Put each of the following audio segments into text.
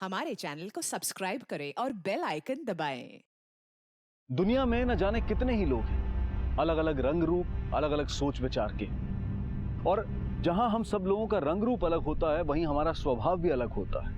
हमारे चैनल को सब्सक्राइब करें और बेल आइकन दबाएं। दुनिया में न जाने कितने ही लोग हैं, अलग अलग रंग रूप, अलग अलग सोच विचार के। और जहां हम सब लोगों का रंग रूप अलग होता है, वहीं हमारा स्वभाव भी अलग होता है।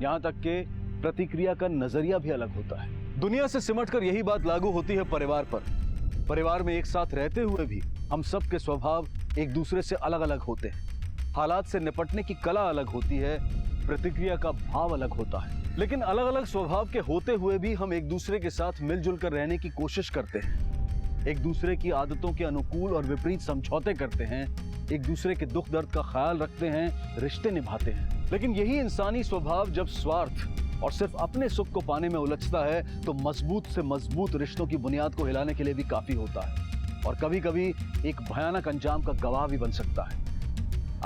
यहां तक के प्रतिक्रिया का नजरिया भी अलग होता है। दुनिया से सिमटकर यही बात लागू होती है परिवार पर। परिवार में एक साथ रहते हुए भी हम सब के स्वभाव एक दूसरे से अलग अलग होते हैं। हालात से निपटने की कला अलग होती है, प्रतिक्रिया का भाव अलग होता है। लेकिन अलग अलग स्वभाव के होते हुए भी हम एक दूसरे के साथ मिलजुल कर रहने की कोशिश करते हैं। एक दूसरे की आदतों के अनुकूल और विपरीत समझौते करते हैं, एक दूसरे के दुख दर्द का ख्याल रखते हैं, रिश्ते निभाते हैं। लेकिन यही इंसानी स्वभाव जब स्वार्थ और सिर्फ अपने सुख को पाने में उलझता है, तो मजबूत से मजबूत रिश्तों की बुनियाद को हिलाने के लिए भी काफी होता है और कभी कभी एक भयानक अंजाम का गवाह भी बन सकता है।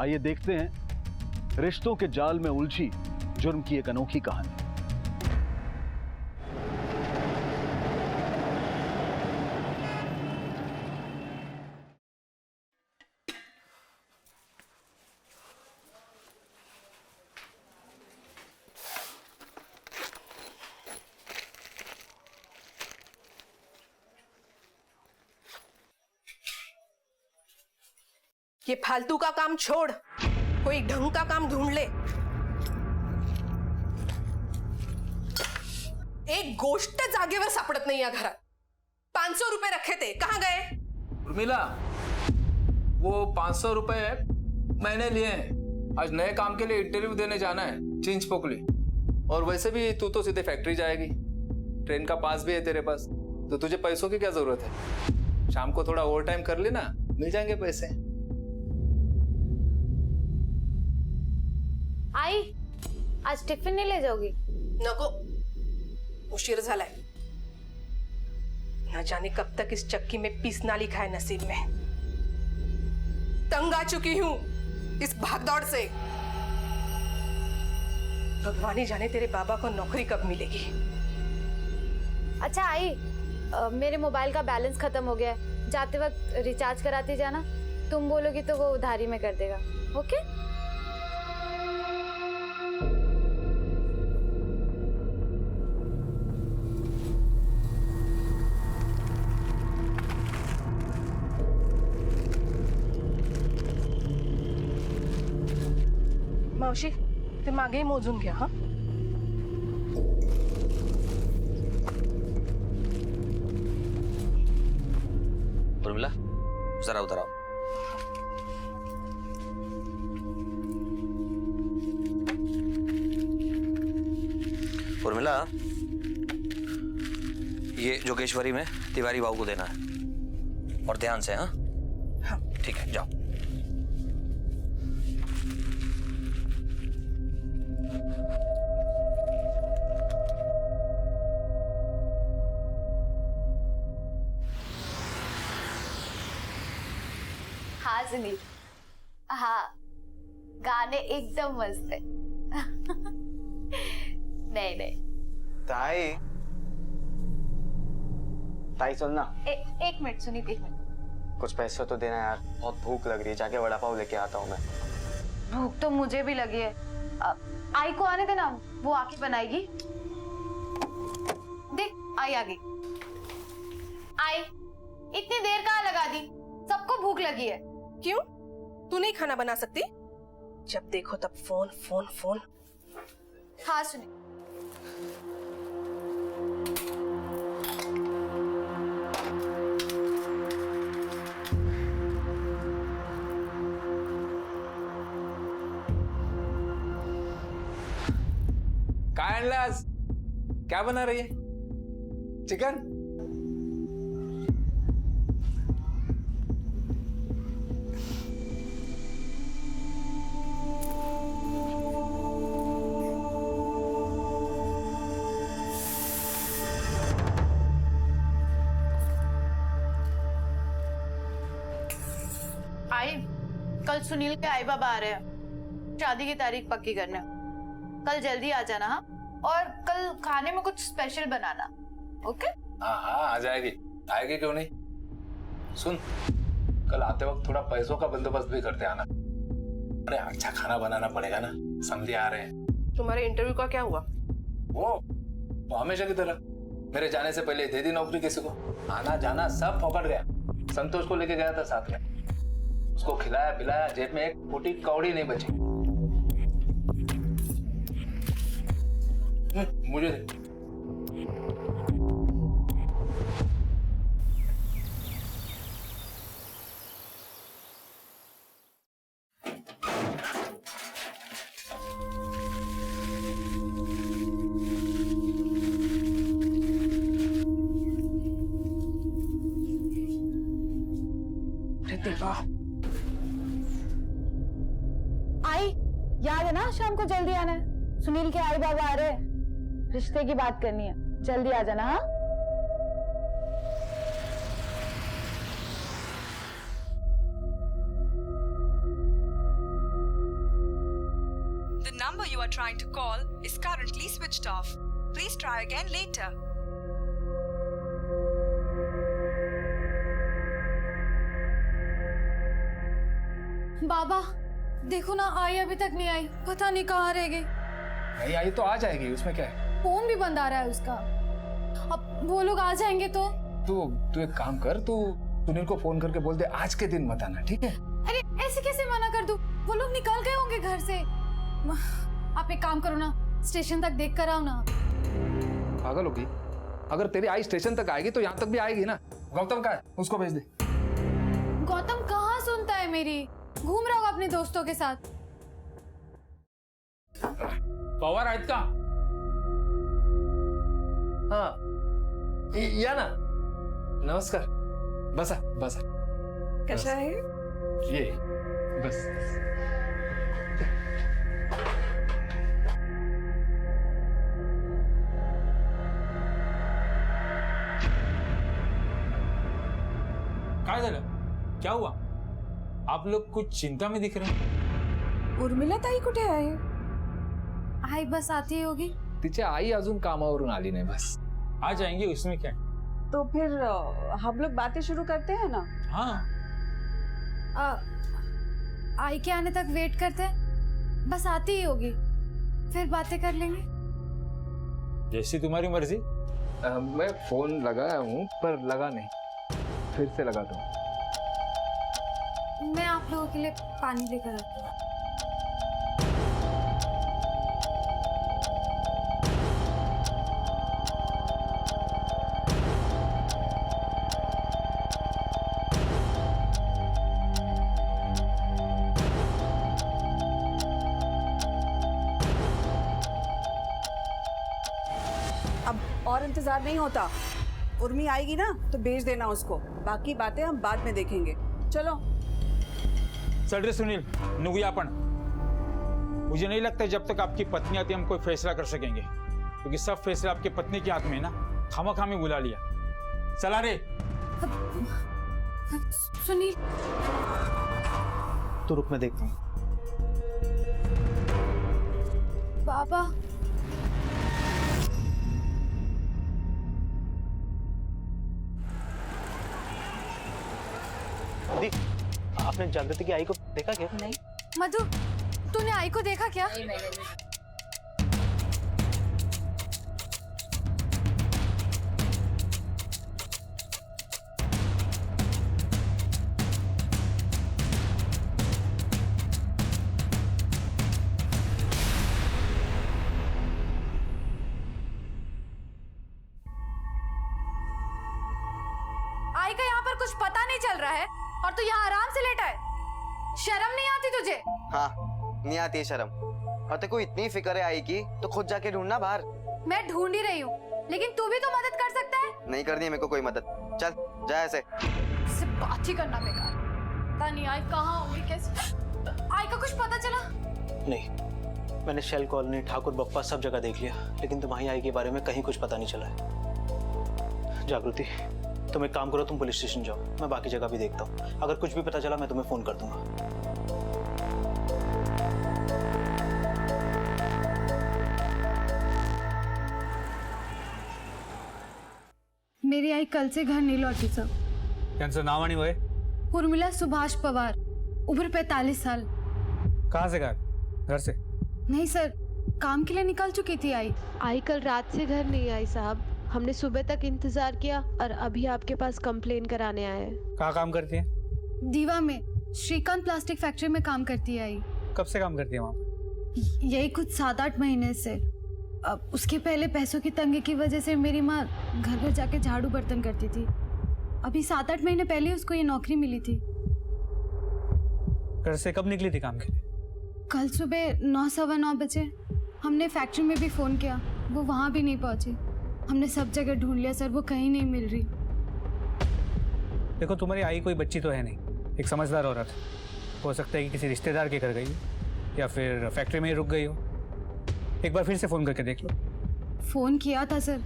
आइए देखते हैं रिश्तों के जाल में उलझी जुर्म की एक अनोखी कहानी। ये फालतू का काम छोड़, कोई ढंग का काम ढूंढ ले। एक गोष्ट जागेवर सापडत नाही या घरात। 500 रुपए रखे थे, कहां गए? उर्मिला, वो 500 रुपए मैंने लिए हैं। आज नए काम के लिए इंटरव्यू देने जाना है चिंच पोकली। और वैसे भी तू तो सीधे फैक्ट्री जाएगी, ट्रेन का पास भी है तेरे पास, तो तुझे पैसों की क्या जरूरत है? शाम को थोड़ा ओवर टाइम कर लेना, मिल जाएंगे पैसे। आई, आज टिफिन नहीं ले जाओगी? नको, उशीर झालाय। न जाने कब तक इस चक्की में पीसना लिखा है नसीब में। तंग आ चुकी हूं इस भागदौड़ से। भगवान ही जाने तेरे बाबा को नौकरी कब मिलेगी। अच्छा आई, मेरे मोबाइल का बैलेंस खत्म हो गया है, जाते वक्त रिचार्ज कराती जाना। तुम बोलोगी तो वो उधारी में कर देगा। ओके? मावशी, ते मागे मोजून घ्या हा। उर्मिला, जरा उधर आओ। उर्मिला, ये जोगेश्वरी में तिवारी बाबू को देना है, और ध्यान से। हाँ हाँ ठीक है, जाओ। हाँ सुनील, हाँ गाने एकदम मस्त है। नहीं नहीं, ताई ताई सुन ना। एक मिनट सुनील, एक मिनट। कुछ पैसे तो देना यार, बहुत भूख लग रही है, जाके वड़ा पाव लेके आता हूँ मैं। भूख तो मुझे भी लगी है। आई को आने देना, वो आके बनाएगी। देख आई आ गई। आई, इतनी देर कहाँ लगा दी? सबको भूख लगी है। क्यों? तू नहीं खाना बना सकती? जब देखो तब फोन फोन फोन। हाँ सुनिए, क्या बना रही है? चिकन? आई, कल सुनील के आई बाबा आ रहे हैं, शादी की तारीख पक्की करने। कल जल्दी आ जाना। हाँ, और कल खाने में कुछ स्पेशल बनाना। ओके? हाँ हाँ, आ जाएगी, आएगी क्यों नहीं। सुन, कल आते वक्त थोड़ा पैसों का बंदोबस्त भी करते आना। अरे अच्छा खाना बनाना पड़ेगा ना, समझे आ रहे हैं। तुम्हारे इंटरव्यू का क्या हुआ? वो हमेशा की तरह मेरे जाने से पहले दे दी नौकरी किसी को। आना जाना सब फोकट गया। संतोष को लेके गया था साथ में, उसको खिलाया पिलाया, जेब में एक फूटी कौड़ी नहीं बची। मुझे दे। आई, याद है ना शाम को जल्दी आना है। सुनील के आई बाबा आ रहे हैं, रिश्ते की बात करनी है, जल्दी आ जाना। हाँ, The number you are trying to call is currently switched off. Please try again later. बाबा देखो ना, आई अभी तक नहीं आई, पता नहीं कहाँ रह गई। नहीं आई तो आ जाएगी, उसमें क्या है। फोन भी बंद आ रहा है उसका। अब वो लोग आ जाएंगे तो तू एक काम कर, तू सुनील को फोन करके बोल दे आज के दिन मत आना, ठीक है? अरे ऐसे कैसे मना कर दूं? वो लोग निकल गए होंगे घर से। आप एक काम करो ना, स्टेशन तक देख कर आओ ना। पागल होगी? अगर तेरी आई स्टेशन तक आएगी तो यहाँ तक भी आएगी ना। गौतम का है, उसको भेज दे। गौतम कहाँ सुनता है मेरी, घूम रहा होगा अपने दोस्तों के साथ। पवार आहेत का? हाँ या ना। नमस्कार, बसा बसा। कशा आहे? ये बस। काय झालं? क्या हुआ? आप लोग कुछ चिंता में दिख रहे हैं। उर्मिला ताई कुठे आहे? आई बस आती होगी। तिची आई अजून कामावरून आली नाही, बस आ जाएंगे, उसमें क्या है? तो फिर हम लोग बातें शुरू करते हैं ना। हाँ आई के आने तक वेट करते हैं, बस आती ही होगी, फिर बातें कर लेंगे। जैसी तुम्हारी मर्जी। मैं फोन लगाया हूँ पर लगा नहीं, फिर से लगा दूँ। मैं आप लोगों के लिए पानी लेकर आती हूँ। अब और इंतजार नहीं होता। उर्मी आएगी ना तो भेज देना उसको, बाकी बातें हम बाद में देखेंगे। चलो चल रे सुनील, निघूया आपण। मुझे नहीं लगता जब तक आपकी पत्नी आती हम कोई फैसला कर सकेंगे, क्योंकि सब फैसला आपकी पत्नी के हाथ में है ना। खामा बुला लिया। चला रे। सुनील तो रुक, मैं देखता हूँ। बाबा, आपने जागृति की आई को देखा क्या? नहीं। मधु, तूने आई को देखा क्या? नहीं, मैंने नहीं। आई का यहाँ पर कुछ पता नहीं चल रहा है और तू यहाँ आराम से लेटा है। शर्म नहीं आती तुझे? हाँ, नहीं आती है शर्म। और तेरे को इतनी फिक्र है आई की तो खुद जाके ढूंढना बाहर। मैं ढूंढ ही रही हूँ, लेकिन तू भी तो मदद कर सकता है। नहीं करनी है मेरे को कोई मदद। चल जा ऐसे। इससे बात ही करना बेकार। पता नहीं आई कहाँ होगी, कैसे। आई का कुछ पता चला? नहीं, मैंने शेल कॉलोनी, ठाकुर बप्पा सब जगह देख लिया, लेकिन तुम्हारी आई के बारे में कहीं कुछ पता नहीं चला है। जागृति, तुम एक काम करो, तुम पुलिस स्टेशन जाओ, मैं बाकी जगह भी देखता हूँ। अगर कुछ भी पता चला मैं तुम्हें फोन कर दूंगा। मेरी आई कल से घर नहीं लौटी सर। त्यांचं नाव आणि वय? उर्मिला सुभाष पवार, उम्र 45 साल। कहाँ से? घर से? नहीं सर, काम के लिए निकल चुकी थी आई कल रात से घर नहीं आई साहब। हमने सुबह तक इंतजार किया और अभी आपके पास कंप्लेन कराने आए हैं। कहाँ काम करती है? दीवा में श्रीकांत प्लास्टिक फैक्ट्री में काम करती है आई। कब से काम करती है वहाँ? यही कुछ 7-8 महीने से। अब उसके पहले पैसों की तंगी की वजह से मेरी माँ घर घर जाके झाड़ू बर्तन करती थी। अभी 7-8 महीने पहले उसको ये नौकरी मिली थी। घर से कब निकली थी काम के लिए? कल सुबह 9-9:15 बजे। हमने फैक्ट्री में भी फोन किया, वो वहाँ भी नहीं पहुंची। हमने सब जगह ढूंढ लिया सर, वो कहीं नहीं मिल रही। देखो तुम्हारी आई कोई बच्ची तो है नहीं, एक समझदार औरत। हो सकता है कि किसी रिश्तेदार के घर गई हो या फिर फैक्ट्री में ही रुक गई हो। एक बार फिर से फोन करके देख लो। फोन किया था सर,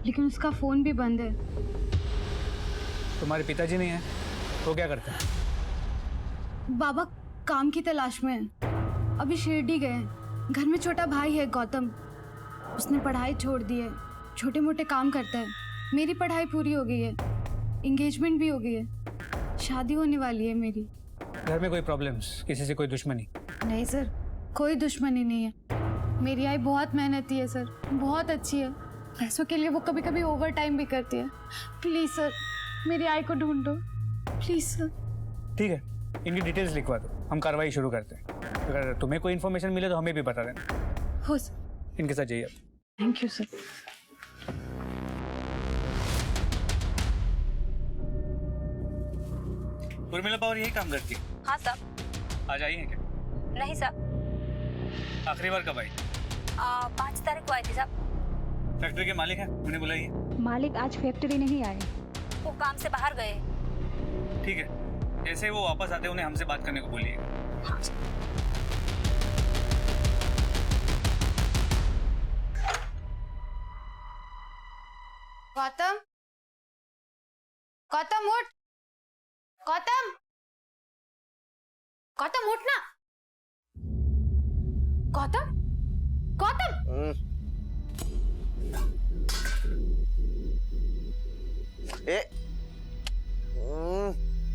लेकिन उसका फोन भी बंद है। तुम्हारे पिताजी नहीं है, वो क्या करते हैं? बाबा काम की तलाश में है, अभी शिरडी गए हैं। घर में छोटा भाई है गौतम, उसने पढ़ाई छोड़ दी है, छोटे मोटे काम करता है। मेरी पढ़ाई पूरी हो गई है, एंगेजमेंट भी हो गई है, शादी होने वाली है मेरी। घर में कोई प्रॉब्लम्स, किसी से कोई दुश्मनी? नहीं सर, कोई दुश्मनी नहीं है। मेरी आई बहुत मेहनती है सर, बहुत अच्छी है। पैसों के लिए वो कभी कभी ओवर टाइम भी करती है। प्लीज सर, मेरी आई को ढूंढ दो प्लीज सर। ठीक है, इनकी डिटेल्स लिखवा दो, हम कार्रवाई शुरू करते हैं। अगर तुम्हें कोई इन्फॉर्मेशन मिले तो हमें भी बता देना। हो सर। इनके साथ जाइए। Thank you sir. Urmila Pawar यही काम करती है? हाँ साहब। आज आई है क्या? नहीं साहब, आखिरी बार कब आई? 5 तारीख को आई थी साहब। फैक्ट्री के मालिक हैं, उन्हें बुलाइए। मालिक आज फैक्ट्री नहीं आए, वो काम से बाहर गए। ठीक है, जैसे ही वो वापस आते उन्हें हमसे बात करने को बोलिए। गौतम, गौतम उठ, गौतम, गौतम उठ ना। गौतम, गौतम।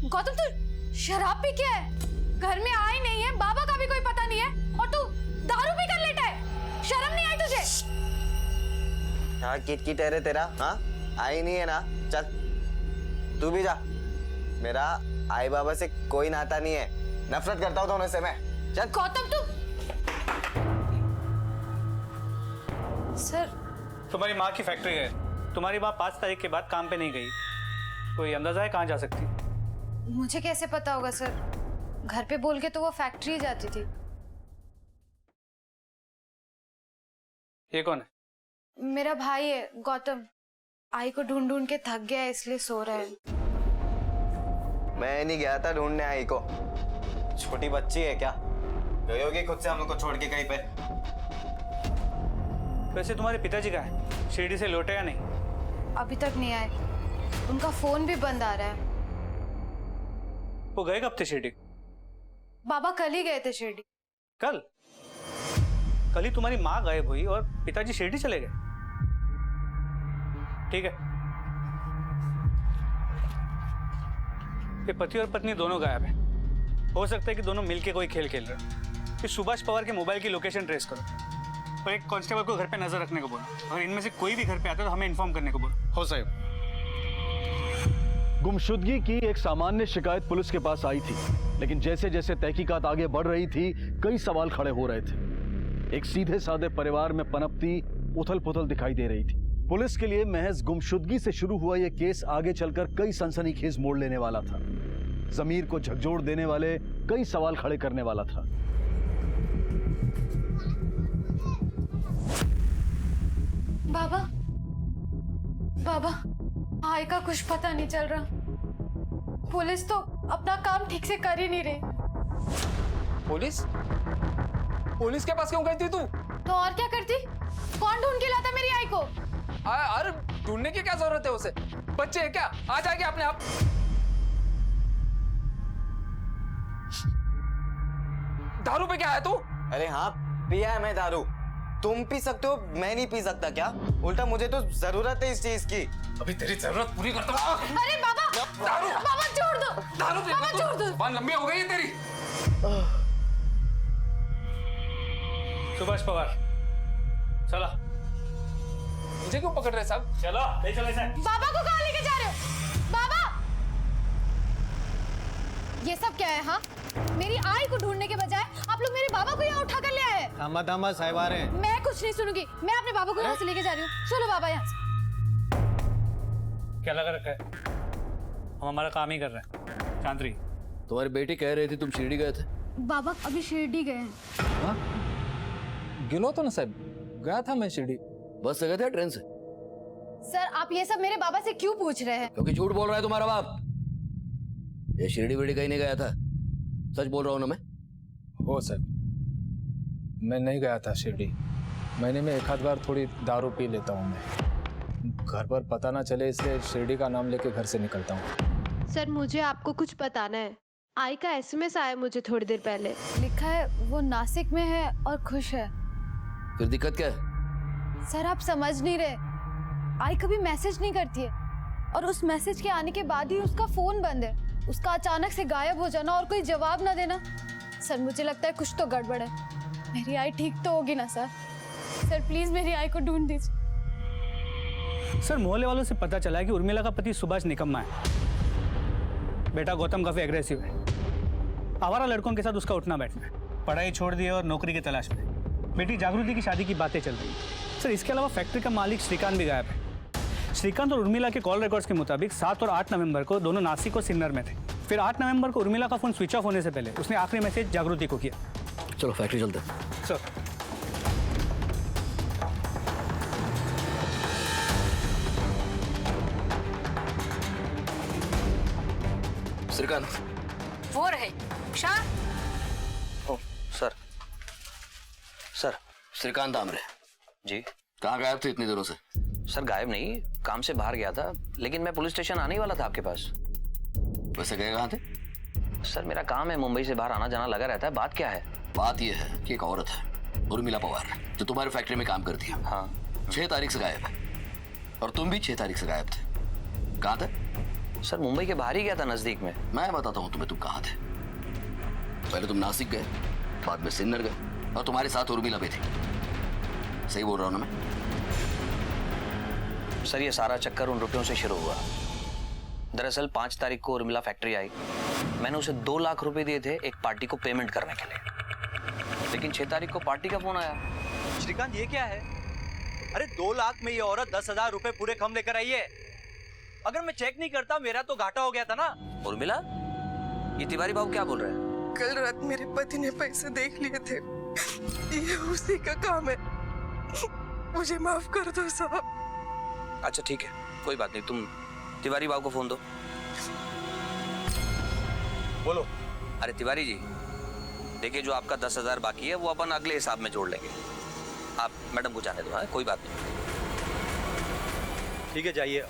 गौतम तू शराब पी के है, घर में आई नहीं है, बाबा का भी कोई पता नहीं है, और तू दारू पी कर लेटा है। शर्म नहीं आई तुझे? हाँ किट है रे तेरा। हाँ आई नहीं है ना, चल तू भी जा। मेरा आई बाबा से कोई नाता नहीं है, नफरत करता हूँ दोनों से मैं। चल। गौतम तू। सर, तुम्हारी माँ की फैक्ट्री है, तुम्हारी माँ 5 तारीख के बाद काम पे नहीं गई। कोई अंदाजा है कहाँ जा सकती? मुझे कैसे पता होगा सर, घर पे बोल के तो वो फैक्ट्री जाती थी। ये कौन है? मेरा भाई है गौतम, आई को ढूंढ ढूंढ के थक गया है इसलिए सो रहा है। मैं नहीं गया था ढूंढने आई को, छोटी बच्ची है क्या, गई होगी खुद से हम लोग को छोड़ के कहीं पे। वैसे तुम्हारे पिताजी कहाँ हैं? शिरडी से लौटे या नहीं? अभी तक नहीं आए, उनका फोन भी बंद आ रहा है। वो गए कब थे शिरडी? बाबा कल ही गए थे शिरडी। कल? कल ही तुम्हारी माँ गायब हुई और पिताजी शिरडी चले गए। ठीक है, ये पति और पत्नी दोनों गायब हैं। हो सकता है कि दोनों मिलके कोई खेल खेल रहे हैं। इस सुभाष पवार के मोबाइल की लोकेशन ट्रेस करो और एक कांस्टेबल को घर पे नजर रखने को बोलो, और इनमें से कोई भी घर पे आता है तो हमें इन्फॉर्म करने को बोलो। हो साहब। गुमशुदगी की एक सामान्य शिकायत पुलिस के पास आई थी, लेकिन जैसे जैसे तहकीकात आगे बढ़ रही थी कई सवाल खड़े हो रहे थे। एक सीधे साधे परिवार में पनपती उथल पुथल दिखाई दे रही थी। पुलिस के लिए महज गुमशुदगी से शुरू हुआ यह केस आगे चलकर कई सनसनीखेज मोड़ लेने वाला था, जमीर को झकझोर देने वाले कई सवाल खड़े करने वाला था। बाबा, बाबा, आई का कुछ पता नहीं चल रहा। पुलिस तो अपना काम ठीक से कर ही नहीं रही। पुलिस? पुलिस के पास क्यों गई थी तू? तो और क्या करती? कौन ढूंढ के लाता मेरी आई को? अरे ढूंढने की क्या जरूरत है उसे? बच्चे है क्या, आ जाएगी अपने आप। दारू पे क्या है तू? अरे हाँ पिया है मैं दारू, तुम पी सकते हो, मैं नहीं पी सकता क्या? उल्टा मुझे तो जरूरत है इस चीज की। अभी तेरी जरूरत पूरी करता हूँ। अरे बाबा, दारू, बाबा छोड़ दो, दारू बाबा छोड़ दो। जुबान लंबी हो गई है तेरी। सुभाष पवार, चला मुझे क्यों पकड़ रहे साहब? चलो ले चले सर। बाबा को कहाँ लेके जा रहे हो? बाबा, ये सब क्या है? हाँ, मेरी आई को ढूंढने के बजाय आप लोग मेरे बाबा को यहाँ उठा कर ले आए। दामा साहिब आ रहे हैं। मैं कुछ नहीं सुनूंगी, मैं अपने बाबा को यहाँ से लेके जा रही हूँ। चलो बाबा यहाँ से। क्या लगा रखा है? हम हमारा काम ही कर रहे हैं। शांति। तुम्हारी बेटी कह रही थी तुम शिरडी गए थे। बाबा अभी शिरडी गए हैं। गिनो तो ना साहब, गया था मैं शिरडी। बस से गए थे ट्रेन से? सर आप ये सब मेरे बाबा से क्यों पूछ रहे हैं? क्योंकि झूठ बोल रहा है तुम्हारा बाप। ये शिरडी विरडी कहीं नहीं गया था, सच बोल रहा हूँ ना मैं। हो सर, मैं नहीं गया था शिरडी। महीने में एक आध बार थोड़ी दारू पी लेता हूँ मैं, घर पर पता ना चले इसलिए शिरडी का नाम लेके घर से निकलता हूँ। सर मुझे आपको कुछ बताना है। आई का एसएमएस आया मुझे थोड़ी देर पहले। लिखा है वो नासिक में है और खुश है। फिर दिक्कत क्या है? सर आप समझ नहीं रहे, आई कभी मैसेज नहीं करती है और उस मैसेज के आने के बाद ही उसका फोन बंद है। उसका अचानक से गायब हो जाना और कोई जवाब ना देना, सर मुझे लगता है कुछ तो गड़बड़ है। मेरी आई ठीक तो होगी ना सर? सर प्लीज मेरी आई को ढूंढ दीजिए। सर मोहल्ले वालों से पता चला है कि उर्मिला का पति सुभाष निकम्मा है। बेटा गौतम काफी एग्रेसिव है, आवारा लड़कों के साथ उसका उठना बैठना है। पढ़ाई छोड़ दी और नौकरी की तलाश में। बेटी जागृति की शादी की बातें चल रही है। सर इसके अलावा फैक्ट्री का मालिक श्रीकांत भी गायब है। श्रीकांत और उर्मिला के कॉल रिकॉर्ड्स के मुताबिक 7 और 8 नवंबर को दोनों नासिक और सिन्नर में थे। फिर 8 नवंबर को उर्मिला का फोन स्विच ऑफ होने से पहले उसने आखिरी मैसेज जागृति को किया। चलो फैक्ट्री चलते हैं। सर श्रीकांत वो रहे शाह। ओ सर। सर श्रीकांत आमरे जी। कहाँ गायब थे इतनी दिनों से? सर गायब नहीं, काम से बाहर गया था, लेकिन मैं पुलिस स्टेशन आने ही वाला था आपके पास। वैसे गए कहाँ थे? सर मेरा काम है, मुंबई से बाहर आना जाना लगा रहता है। बात क्या है? बात यह है कि एक औरत है उर्मिला पवार, जो तुम्हारी फैक्ट्री में काम करती है। हाँ 6 तारीख से गायब है और तुम भी 6 तारीख से गायब थे। कहाँ थे? सर मुंबई के बाहर ही गया था, नजदीक में। मैं बताता हूँ तुम्हें तुम कहाँ थे। पहले तुम नासिक गए, बाद में सिन्नर गए और तुम्हारे साथ उर्मिला भी थी। सही बोल रहा हूँ ना मैं? सर ये सारा चक्कर उन रुपयों से शुरू हुआ। दरअसल 5 तारीख को उर्मिला फैक्ट्री आई। मैंने उसे 2 लाख रुपए दिए थे एक पार्टी को पेमेंट करने के लिए, लेकिन 6 तारीख को पार्टी का फोन आया। श्रीकांत ये क्या है? अरे 2 लाख में ये औरत 10,000 रुपए पूरे कम लेकर आई है। अगर मैं चेक नहीं करता मेरा तो घाटा हो गया था ना। उर्मिला, ये तिवारी बाबू क्या बोल रहे हैं? कल रात मेरे पति ने पैसे देख लिए थे, ये उसी का काम है। मुझे माफ कर दो साहब। अच्छा ठीक है, कोई बात नहीं, तुम तिवारी बाबू को फोन दो। बोलो। अरे तिवारी जी, देखिए जो आपका 10,000 बाकी है वो अपन अगले हिसाब में जोड़ लेंगे। आप मैडम को जाने दो। हाँ कोई बात नहीं। ठीक है जाइए।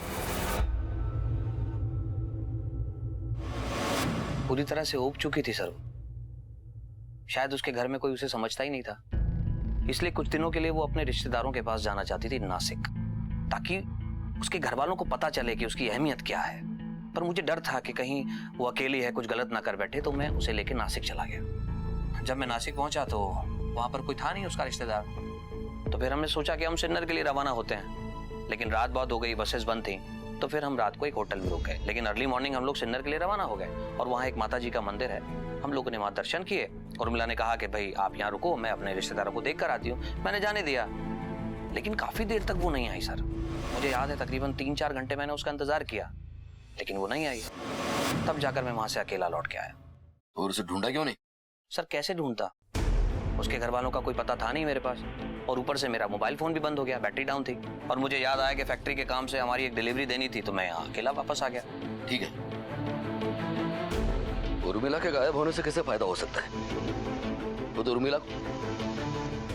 पूरी तरह से ऊब चुकी थी सर। शायद उसके घर में कोई उसे समझता ही नहीं था, इसलिए कुछ दिनों के लिए वो अपने रिश्तेदारों के पास जाना चाहती थी नासिक, ताकि उसके घर वालों को पता चले कि उसकी अहमियत क्या है। पर मुझे डर था कि कहीं वो अकेली है, कुछ गलत ना कर बैठे, तो मैं उसे लेके नासिक चला गया। जब मैं नासिक पहुंचा तो वहां पर कोई था नहीं उसका रिश्तेदार। तो फिर हमने सोचा कि हम सिन्नर के लिए रवाना होते हैं, लेकिन रात बहुत हो गई, बसेस बंद थी, तो फिर हम रात को एक होटल में रुक गए। लेकिन अर्ली मॉर्निंग हम लोग सिन्नर के लिए रवाना हो गए और वहाँ एक माता जी का मंदिर है। हम लोगों ने वहाँ दर्शन किए। उर्मिला ने कहा कि भाई आप यहाँ रुको, मैं अपने रिश्तेदारों को देख कर आती हूँ। मैंने जाने दिया, लेकिन काफी देर तक वो नहीं आई सर। मुझे याद है तकरीबन 3-4 घंटे मैंने उसका इंतजार किया, लेकिन वो नहीं आई। तब जाकर मैं वहां से अकेला लौट के आया। और उसे ढूंढा क्यों नहीं? सर कैसे ढूंढता, उसके घर वालों का कोई पता था नहीं मेरे पास, और ऊपर से मेरा मोबाइल फोन भी बंद हो गया, बैटरी डाउन थी। और मुझे याद आया कि फैक्ट्री के काम से हमारी एक डिलीवरी देनी थी, तो मैं यहाँ अकेला वापस आ गया। ठीक है, उर्मिला के गायब होने से कैसे फायदा हो सकता है? तो उर्मिला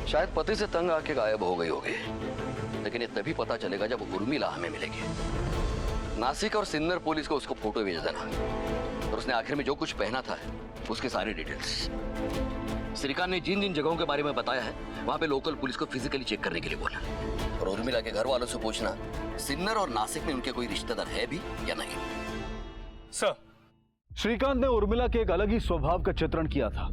शायद पति से तंग आके गायब हो गई होगी, लेकिन ये तभी पता चलेगा जब उर्मिला हमें मिलेगी। नासिक और सिन्नर पुलिस को उसको फोटो भेज देना, और उसने आखिर में जो कुछ पहना था उसके सारे डिटेल्स। श्रीकांत ने जिन जिन जगहों के बारे में बताया है वहां पे लोकल पुलिस को फिजिकली चेक करने के लिए बोला, और उर्मिला के घर वालों से पूछना सिन्नर और नासिक में उनके कोई रिश्तेदार है भी या नहीं। सर श्रीकांत ने उर्मिला के एक अलग ही स्वभाव का चित्रण किया था।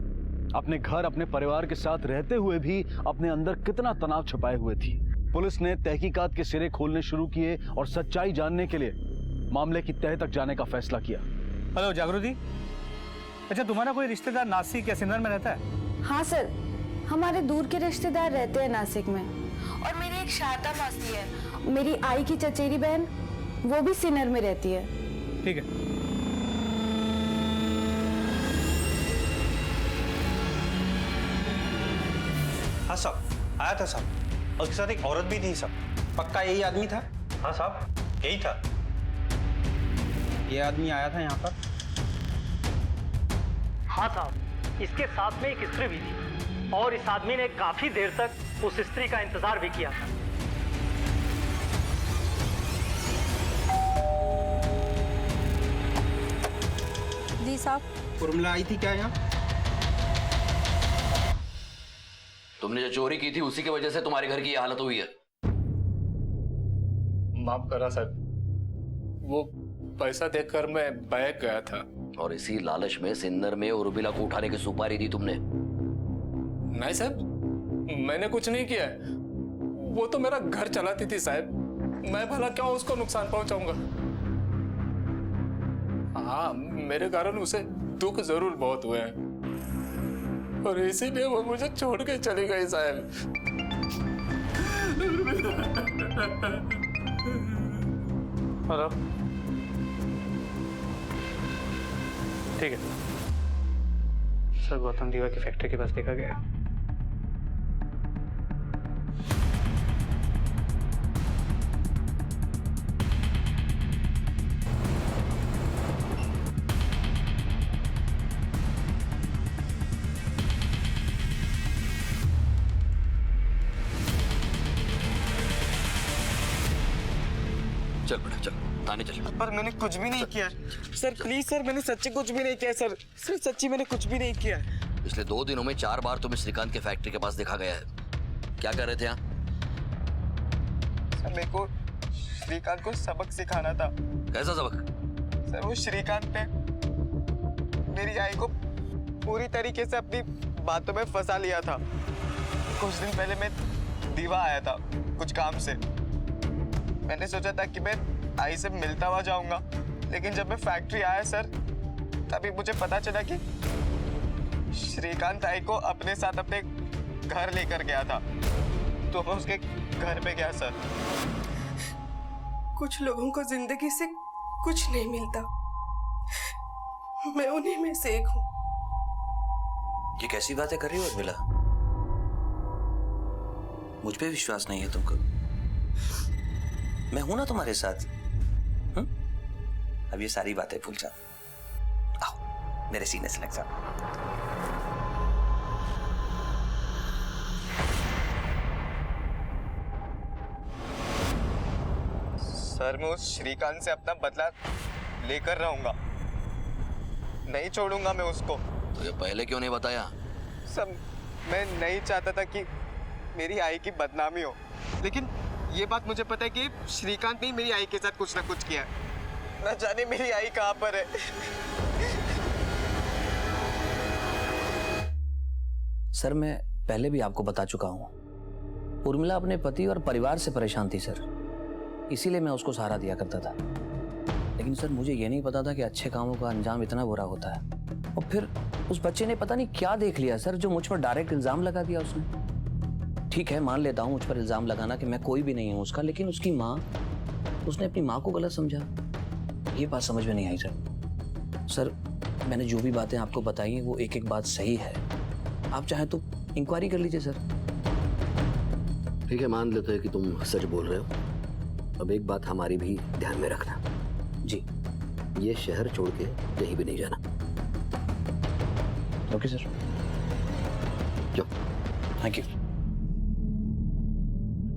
अपने घर अपने परिवार के साथ रहते हुए भी अपने अंदर कितना तनाव छुपाए हुए थी। पुलिस ने तहकीकात के सिरे खोलने शुरू किए और सच्चाई जानने के लिए मामले की तह तक जाने का फैसला किया। हेलो जागृति, अच्छा तुम्हारा कोई रिश्तेदार नासिक या सिन्नर में रहता है? हाँ सर, हमारे दूर के रिश्तेदार रहते हैं नासिक में। और मेरी एक शारदा मौसी है, मेरी आई की चचेरी बहन, वो भी सिन्नर में रहती है। ठीक है। हाँ साहब, आया था साहब। उसके साथ एक औरत भी थी साहब। पक्का यही आदमी था? हाँ साहब, यही था। ये आदमी आया था यहाँ पर? हाँ साहब, इसके साथ में एक स्त्री भी थी और इस आदमी ने काफी देर तक उस स्त्री का इंतजार भी किया था। जी साहब। उर्मिला आई थी क्या यहाँ? तुमने जो चोरी की थी उसी की वजह से तुम्हारे घर की ये हालत हुई है। माफ करा सर, वो पैसा देखकर मैं बहक गया था। और इसी लालच में सिन्नर में उर्मिला को उठाने की सुपारी दी तुमने? नहीं साहब, मैंने कुछ नहीं किया। वो तो मेरा घर चलाती थी साहब, मैं भला क्यों उसको नुकसान पहुंचाऊंगा। हाँ, मेरे कारण उसे दुख जरूर बहुत हुए हैं और इसीलिए वो मुझे छोड़ के चली गई साहब। हेलो, ठीक है सर। गौतम दीवा की फैक्ट्री के पास देखा गया। चल बेटा चल, थाने चल। पर मैंने कुछ भी नहीं किया सर, प्लीज सर, मैंने सच्ची कुछ भी नहीं किया सर। सर सच्ची मैंने कुछ भी नहीं किया। पिछले 2 दिनों में 4 बार तुम्हें श्रीकांत के फैक्ट्री के पास देखा गया है। क्या कर रहे थे यहाँ? सर मेरे को श्रीकांत को सबक सिखाना था। कैसा सबक? सर वो श्रीकांत ने मेरी आई को पूरी तरीके से अपनी बातों में फंसा लिया था। कुछ दिन पहले मैं दीवा आया था कुछ काम से। मैंने सोचा था कि मैं आई से मिलता हुआ जाऊंगा, लेकिन जब मैं फैक्ट्री आया सर, तभी मुझे पता चला कि श्रीकांत आई को अपने साथ अपने घर लेकर गया था। तो मैं उसके घर पे गया सर। कुछ लोगों को जिंदगी से कुछ नहीं मिलता, मैं उन्हीं में से एक हूँ। ये कैसी बातें कर रही हो उर्मिला? मुझ पे विश्वास नहीं है तुमको? मैं हूं ना तुम्हारे साथ। अब ये सारी बातें भूल जाओ। आओ मेरे सीने से लग जाओ। सर मैं उस श्रीकांत से अपना बदला लेकर रहूंगा, नहीं छोड़ूंगा मैं उसको। तो ये पहले क्यों नहीं बताया? सब मैं नहीं चाहता था कि मेरी आई की बदनामी हो, लेकिन ये बात मुझे पता है कि श्रीकांत ने मेरी आई के साथ कुछ ना कुछ किया है। न जाने मेरी आई कहाँ पर है। सर मैं पहले भी आपको बता चुका हूं, उर्मिला अपने पति और परिवार से परेशान थी सर, इसीलिए मैं उसको सहारा दिया करता था। लेकिन सर मुझे ये नहीं पता था कि अच्छे कामों का अंजाम इतना बुरा होता है। और फिर उस बच्चे ने पता नहीं क्या देख लिया सर, जो मुझ पर डायरेक्ट इल्जाम लगा दिया उसने। ठीक है मान लेता हूं मुझ पर इल्जाम लगाना कि मैं कोई भी नहीं हूं उसका, लेकिन उसकी माँ, उसने अपनी माँ को गलत समझा। ये बात समझ में नहीं आई सर। सर मैंने जो भी बातें आपको बताई हैं वो एक एक बात सही है। आप चाहें तो इंक्वायरी कर लीजिए सर। ठीक है, मान लेते हैं कि तुम सच बोल रहे हो। अब एक बात हमारी भी ध्यान में रखना। जी। ये शहर छोड़ के कहीं भी नहीं जाना। Okay sir. जो थैंक यू।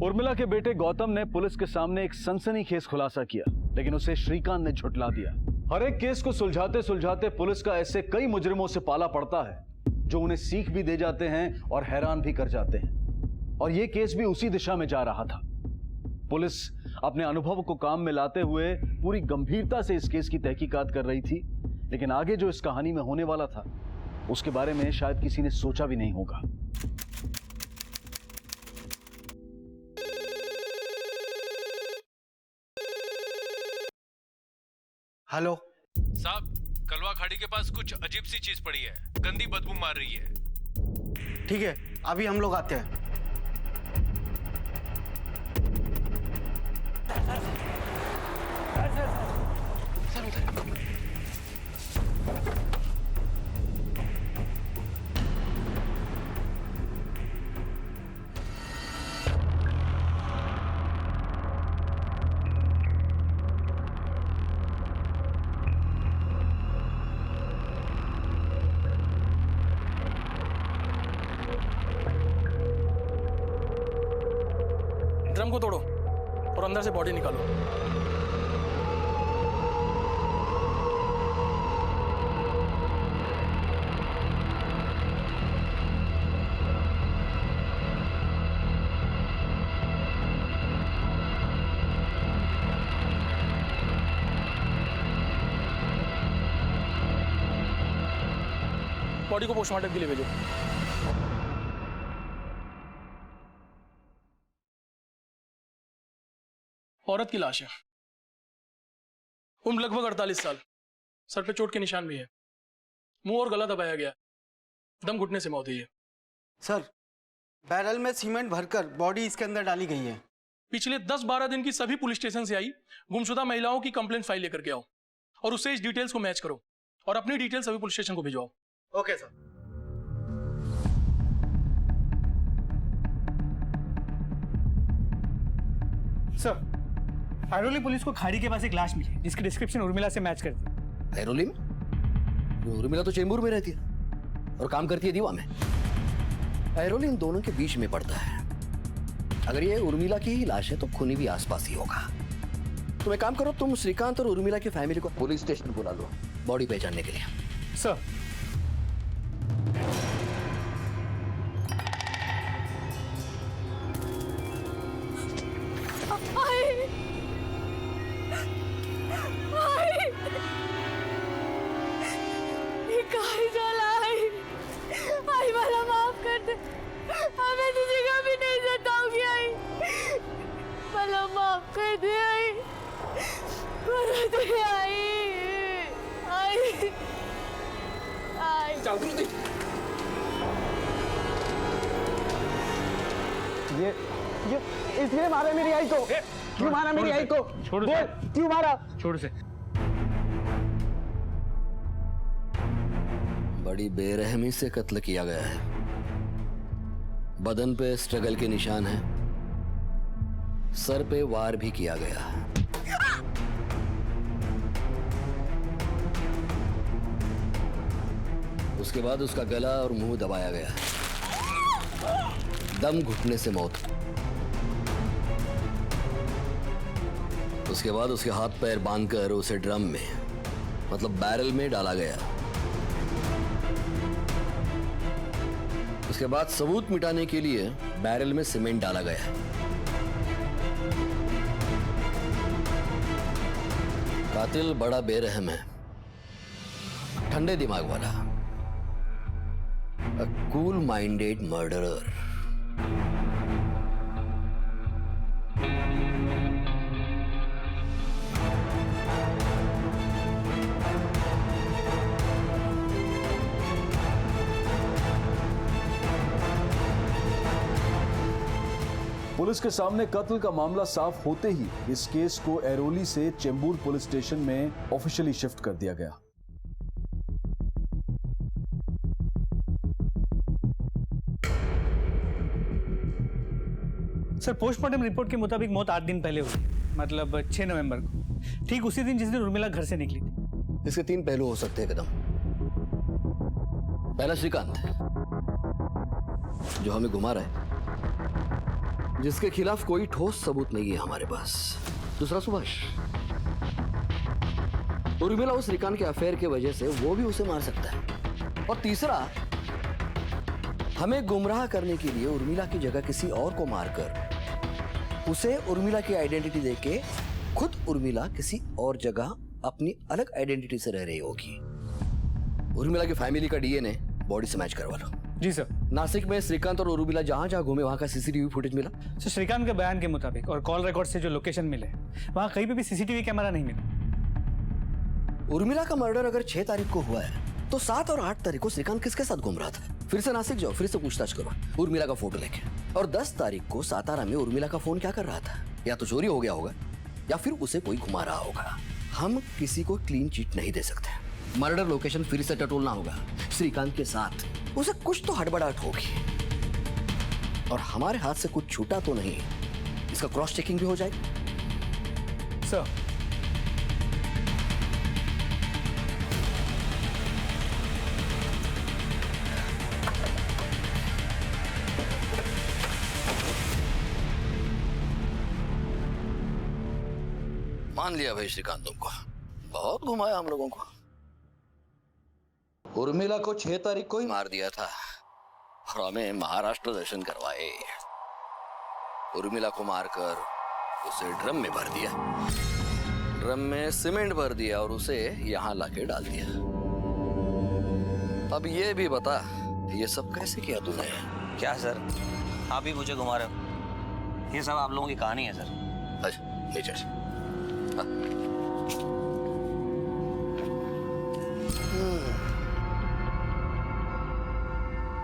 उर्मिला के बेटे गौतम ने पुलिस के सामने एक सनसनीखेज खुलासा किया, लेकिन उसे श्रीकांत ने झुठला दिया। हर एक केस को सुलझाते सुलझाते पुलिस का ऐसे कई मुजरिमों से पाला पड़ता है जो उन्हें सीख भी दे जाते हैं और हैरान भी कर जाते हैं। और यह केस भी उसी दिशा में जा रहा था। पुलिस अपने अनुभव को काम में लाते हुए पूरी गंभीरता से इस केस की तहकीकात कर रही थी, लेकिन आगे जो इस कहानी में होने वाला था उसके बारे में शायद किसी ने सोचा भी नहीं होगा। हेलो साहब, कलवा खाड़ी के पास कुछ अजीब सी चीज पड़ी है, गंदी बदबू मार रही है। ठीक है, अभी हम लोग आते हैं। ड्रम को तोड़ो और अंदर से बॉडी निकालो। बॉडी को पोस्टमार्टम के लिए भेजो। औरत की लाश है, उम्र लगभग 48 साल, सर पे चोट के निशान भी है, मुंह और गला दबाया गया, दम घुटने से मौत हुई है। सर, बैरल में सीमेंट भरकर बॉडी इसके अंदर डाली गई है। पिछले 10-12 दिन की सभी पुलिस स्टेशन से आई गुमशुदा महिलाओं की कंप्लेंट फाइल लेकर के आओ और उससे इस डिटेल्स को मैच करो और अपनी डिटेल्स सभी पुलिस स्टेशन को भिजवाओ। Okay sir. Sir, Airoli police को खाड़ी के पास एक लाश मिली जिसकी डिस्क्रिप्शन उर्मिला से मैच करती है। ऐरोली में? उर्मिला तो चेंबूर में रहती है और काम करती है दीवा में। ऐरोली इन दोनों के बीच में पड़ता है। अगर ये उर्मिला की ही लाश है तो खूनी भी आसपास ही होगा। तुम एक काम करो, तुम श्रीकांत और उर्मिला की फैमिली को पुलिस स्टेशन बुला लो बॉडी पहचानने के लिए। सर, ये इसलिए मारा मेरी आई को। क्यों मारा मेरी आई को? छोड़ बोल, क्यों मारा? छोड़ से। बड़ी बेरहमी से कत्ल किया गया है। बदन पे स्ट्रगल के निशान हैं, सर पे वार भी किया गया है। उसके बाद उसका गला और मुंह दबाया गया है। दम घुटने से मौत। उसके बाद उसके हाथ पैर बांधकर उसे ड्रम में, मतलब बैरल में डाला गया। उसके बाद सबूत मिटाने के लिए बैरल में सीमेंट डाला गया। कातिल बड़ा बेरहम है, ठंडे दिमाग वाला, a cool-minded murderer. पुलिस के सामने कत्ल का मामला साफ होते ही इस केस को ऐरोली से चेंबूर पुलिस स्टेशन में ऑफिशियली शिफ्ट कर दिया गया। सर, पोस्टमार्टम रिपोर्ट के मुताबिक मौत 8 दिन पहले हुई, मतलब 6 नवंबर को, ठीक उसी दिन जिस दिन उर्मिला घर से निकली थी। इसके 3 पहलू हो सकते हैं कदम। पहला श्रीकांत, जो हमें घुमा रहा है, जिसके खिलाफ कोई ठोस सबूत नहीं है हमारे पास। दूसरा सुभाष, उर्मिला उस श्रीकांत के अफेयर के वजह से वो भी उसे मार सकता है। और तीसरा, हमें गुमराह करने के लिए उर्मिला की जगह किसी और को मारकर उसे उर्मिला की आइडेंटिटी देके खुद उर्मिला किसी और जगह अपनी अलग आइडेंटिटी से रह रही होगी। उर्मिला की फैमिली का डीएनए बॉडी से मैच करवा लो। जी सर। नासिक में श्रीकांत और उर्मिला जहां जहां घूमे वहां का सीसीटीवी फुटेज मिला? सर श्रीकांत के बयान के मुताबिक और कॉल रिकॉर्ड से जो लोकेशन मिले वहां कहीं पे भी सीसीटीवी कैमरा नहीं मिला। उर्मिला का मर्डर अगर 6 तारीख को हुआ है तो 7 और 8 तारीख को श्रीकांत किसके साथ घूम रहा था? फिर से नासिक जाओ, फिर से पूछताछ करो उर्मिला का फोटो लेके। और 10 तारीख को सातारा में उर्मिला का फोन क्या कर रहा था? या तो चोरी हो गया होगा या फिर उसे कोई घुमा रहा होगा। हम किसी को क्लीन चिट नहीं दे सकते। मर्डर लोकेशन फिर से टटोलना होगा श्रीकांत के साथ। उसे कुछ तो हड़बड़ाहट होगी और हमारे हाथ से कुछ छूटा तो नहीं, इसका क्रॉस चेकिंग भी हो जाएगी। सर मान लिया भाई श्रीकांत, तुमको बहुत घुमाया हम लोगों को। उर्मिला को 6 तारीख को ही मार दिया था और हमें महाराष्ट्र दर्शन करवाए। उर्मिला को मारकर उसे ड्रम में भर दिया, ड्रम में सीमेंट भर दिया और उसे यहाँ लाके डाल दिया। अब ये भी बता, ये सब कैसे किया तूने? क्या सर, आप ही मुझे घुमा रहे हो? ये सब आप लोगों की कहानी है सर। अच्छा नीचे से।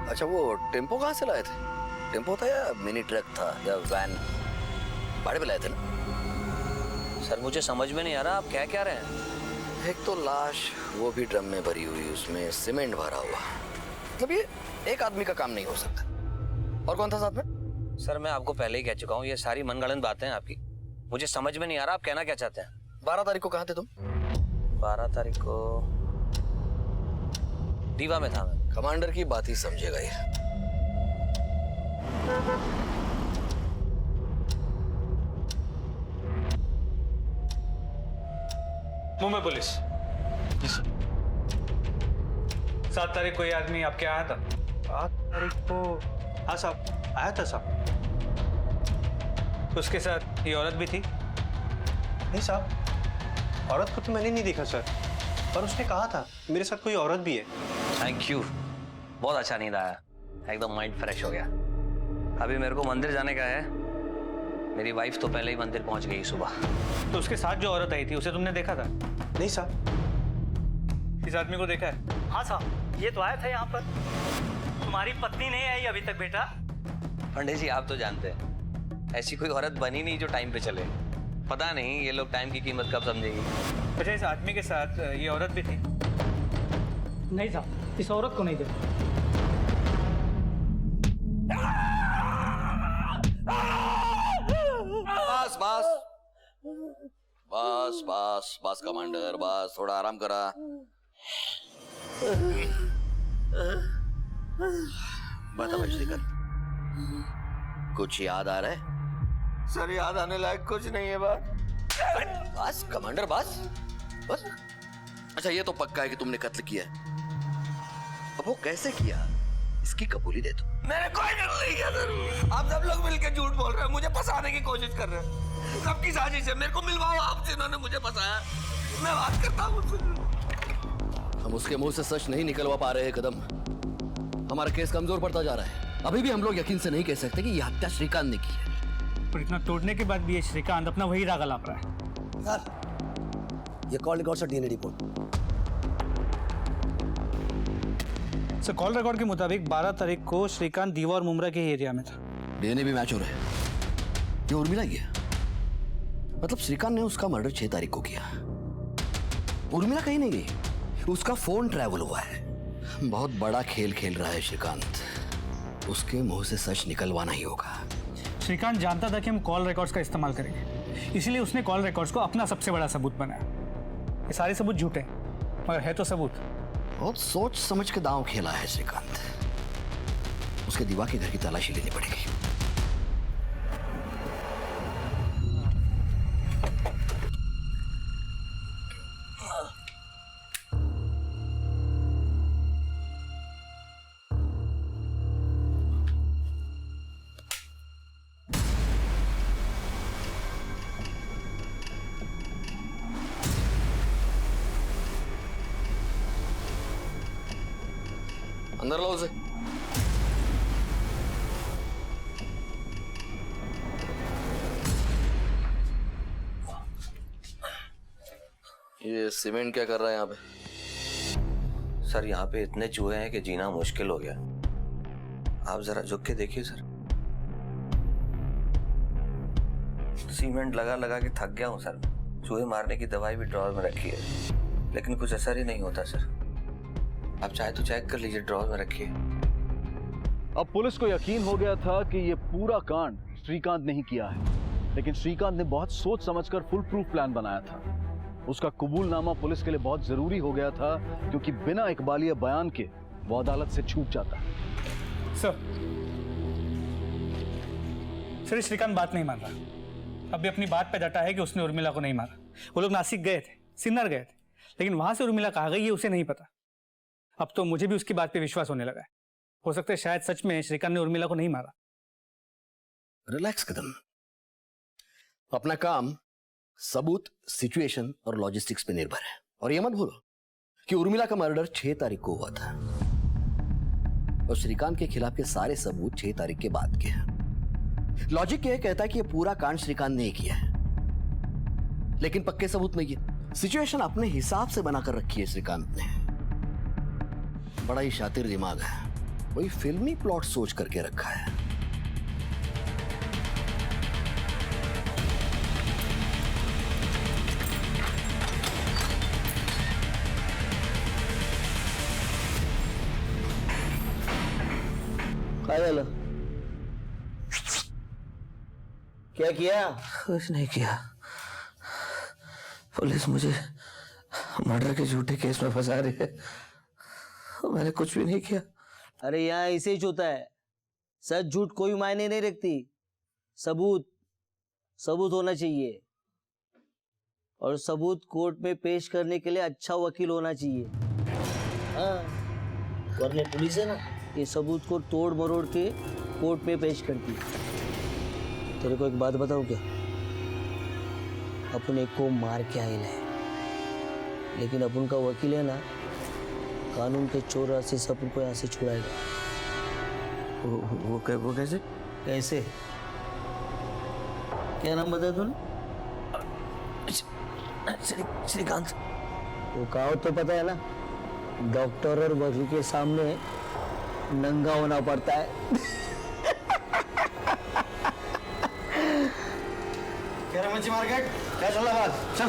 अच्छा वो टेम्पो कहाँ से लाए थे? टेम्पो था या मिनी ट्रक था या वैन? भाड़े पे लाए थे ना? सर मुझे समझ में नहीं आ रहा आप कह क्या रहे हैं। एक तो लाश, वो भी ड्रम में भरी हुई, उसमें सीमेंट भरा हुआ। मतलब ये एक आदमी का काम नहीं हो सकता। और कौन था साथ में? सर मैं आपको पहले ही कह चुका हूँ, ये सारी मनगढ़ंत बातें हैं आपकी। मुझे समझ में नहीं आ रहा आप कहना क्या चाहते हैं। 12 तारीख को कहाँ थे तुम? 12 तारीख को दीवा में था मैं। कमांडर की बात ही समझेगा ये। मुंबई पुलिस। 7 तारीख को ये आदमी आपके आया था? 8 तारीख को हाँ साहब आया था साहब। उसके साथ ये औरत भी थी? नहीं साहब, औरत को तो मैंने नहीं देखा सर, और उसने कहा था मेरे साथ कोई औरत भी है। थैंक यू, बहुत अच्छा नींद आया, एकदम माइंड फ्रेश हो गया। अभी मेरे को मंदिर जाने का है, मेरी वाइफ तो पहले ही मंदिर पहुंच गई सुबह। तो उसके साथ जो औरत आई थी उसे तुमने देखा था? नहीं साहब। इस आदमी को देखा है? हाँ साहब, ये तो आया था यहाँ पर। तुम्हारी पत्नी नहीं आई अभी तक बेटा? पंडित जी आप तो जानते हैं ऐसी कोई औरत बनी नहीं जो टाइम पे चले। पता नहीं ये लोग टाइम की कीमत कब समझेगी। अच्छा इस आदमी के साथ ये औरत भी थी? नहीं साहब, इस औरत को नहीं देखा। बस बस बस बस बस कमांडर, बस थोड़ा आराम करा। बता भाई श्रीकांत, कुछ याद आ रहा है? सर याद आने लायक कुछ नहीं है बात। बस कमांडर बस बस। अच्छा ये तो पक्का है कि तुमने कत्ल किया है। अब वो कैसे किया इसकी कबूली दे दो। मैंने कोई कत्ल नहीं किया सर। आप सब लोग मिलकर झूठ बोल रहे हैं, मुझे फंसाने की कोशिश कर रहे हैं। सबकी साजिश है, मेरे को मिलवाओ आप जिन्होंने मुझे फंसाया। मैं बात करता हूँ। हम उसके मुंह से सच नहीं निकलवा पा रहे हैं कदम। हमारा केस कमजोर पड़ता जा रहा है। अभी भी हम लोग यकीन से नहीं कह सकते कि यह हत्या श्रीकांत ने की है। पर इतना तोड़ने के बाद भी ये श्रीकांत अपना वही राग अलाप रहा है। सर ये कॉल रिकॉर्ड से DNA report. Sir call record के मुताबिक 12 तारीख को श्रीकांत दीवा और मुमरा के एरिया में था। डीएनए भी मैच हो रहा है। ये उर्मिला ही है। मतलब श्रीकांत ने उसका मर्डर 6 तारीख को किया। उर्मिला कहीं नहीं गई, उसका फोन ट्रैवल हुआ है। बहुत बड़ा खेल खेल रहा है श्रीकांत। उसके मुंह से सच निकलवाना ही होगा। श्रीकांत जानता था कि हम कॉल रिकॉर्ड्स का इस्तेमाल करेंगे, इसलिए उसने कॉल रिकॉर्ड्स को अपना सबसे बड़ा सबूत बनाया। ये सारे सबूत झूठे मगर है तो सबूत। बहुत सोच समझ के दांव खेला है श्रीकांत। उसके दीवा के घर की तलाशी लेनी पड़ेगी। अंदर लो उसे। ये सीमेंट क्या कर रहा है यहाँ पे? सर यहाँ पे इतने चूहे हैं कि जीना मुश्किल हो गया। आप जरा झुक के देखिए सर। सीमेंट लगा लगा के थक गया हूँ सर। चूहे मारने की दवाई भी ड्रॉर में रखी है, लेकिन कुछ असर ही नहीं होता सर। आप चाहे तो चेक कर लीजिए, ड्रॉर में रखिए। अब पुलिस को यकीन हो गया था कि ये पूरा कांड श्रीकांत ने ही किया है, लेकिन श्रीकांत ने बहुत सोच समझकर फुल प्रूफ प्लान बनाया था। उसका कबूलनामा पुलिस के लिए बहुत जरूरी हो गया था, क्योंकि बिना इकबालिया बयान के वो अदालत से छूट जाता। सर श्रीकांत बात नहीं मान रहा। अभी अपनी बात पे डटा है कि उसने उर्मिला को नहीं मारा। वो लोग नासिक गए थे, सिन्नर गए थे, लेकिन वहां से उर्मिला कहाँ गई है उसे नहीं पता। अब तो मुझे भी उसकी बात पे विश्वास होने लगा है। हो सकता है शायद सच में श्रीकांत ने उर्मिला को नहीं मारा। रिलैक्स कदम। अपना काम सबूत, सिचुएशन और लॉजिस्टिक्स पे निर्भर है। और ये मत भूलो कि उर्मिला का मर्डर 6 तारीख को हुआ था और श्रीकांत के खिलाफ के सारे सबूत 6 तारीख के बाद के हैं। लॉजिक ये कहता है कि ये पूरा कांड श्रीकांत ने किया है, लेकिन पक्के सबूत नहीं है। सिचुएशन अपने हिसाब से बनाकर रखी है श्रीकांत ने। बड़ा ही शातिर दिमाग है, वही फिल्मी प्लॉट सोच करके रखा है। क्या किया? कुछ नहीं किया। पुलिस मुझे मर्डर के झूठे केस में फंसा रही है। मैंने कुछ भी नहीं किया। अरे यहाँ ऐसे ही होता है। सच झूठ कोई मायने नहीं रखती। सबूत होना चाहिए, और सबूत कोर्ट में पेश करने के लिए अच्छा वकील होना चाहिए। हाँ, वरना पुलिस है ना, ये सबूत को तोड़ मरोड़ के कोर्ट में पेश करती है। तेरे को एक बात बताऊं क्या? अपन एक को मार के आए हैं, लेकिन अपन का वकील है ना, कानून के चोर रास्ते से अपन को यहाँ से छुड़ाएगा। वो कैसे? कैसे? क्या नाम बताया तूने? श्रीकांत। वो कहावत तो पता है ना, डॉक्टर और वकील के सामने नंगा होना पड़ता है। मच्छी मार्केट क्या चल रहा है? चल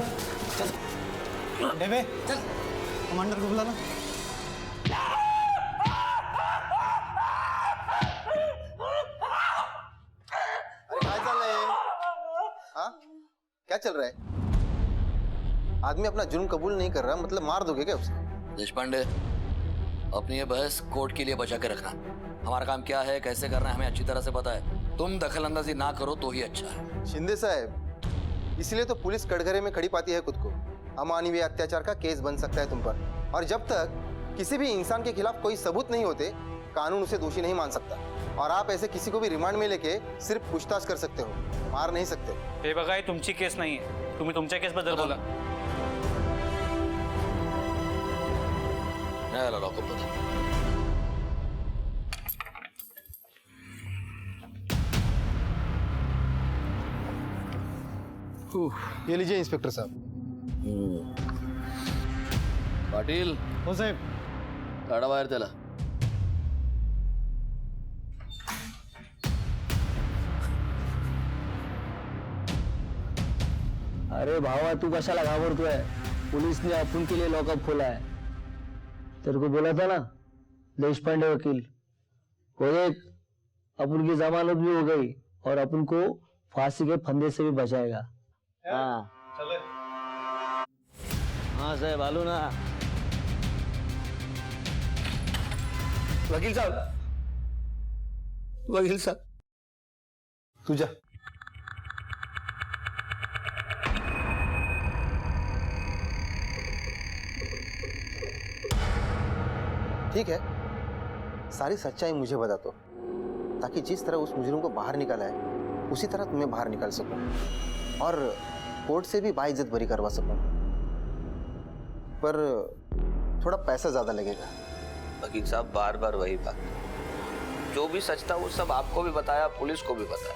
बेबे चल, कमांडर को बुलाना। क्या चल रहा है? आदमी अपना जुर्म कबूल नहीं कर रहा, मतलब मार दोगे क्या उसे? देशपांडे, अपनी ये बहस कोर्ट के लिए बचा के रखना। हमारा काम क्या है, कैसे करना है, हमें अच्छी तरह से पता है। तुम दखल अंदाजी ना करो तो ही अच्छा है। शिंदे साहब, इसलिए तो पुलिस कटघरे में खड़ी पाती है खुद को। अमानवीय अत्याचार का केस बन सकता है तुम पर, और जब तक किसी भी इंसान के खिलाफ कोई सबूत नहीं होते, कानून उसे दोषी नहीं मान सकता। और आप ऐसे किसी को भी रिमांड में लेके सिर्फ पूछताछ कर सकते हो, मार नहीं सकते। हे बघा, ही तुमची केस नाही आहे, तुम्ही तुमच्या केस बद्दल बोला। न्यायालय लॉकअप बता। ये लीजिए इंस्पेक्टर साहब। पाटील। हो साहेब। काढा बाहेर त्याला। अरे भावा, तू कशाला घाबरतोय? पुलिस ने अपन के लिए लॉकअप खोला है। तेरे को बोला था ना, देशपांडे वकील, वो देख, अपन की जमानत भी हो गई और अपन को फांसी के फंदे से भी बचाएगा। हाँ हाँ साहब, आलू ना। वकील साहब, तू जा। ठीक है, सारी सच्चाई मुझे बता दो, ताकि जिस तरह उस मुजरिम को बाहर निकाला है उसी तरह तुम्हें बाहर निकाल सकूं और कोर्ट से भी बाइज्जत बरी करवा सकूं। पर थोड़ा पैसा ज्यादा लगेगा। वकील साहब बार बार वही बात, जो भी सच था वो सब आपको भी बताया, पुलिस को भी बताया।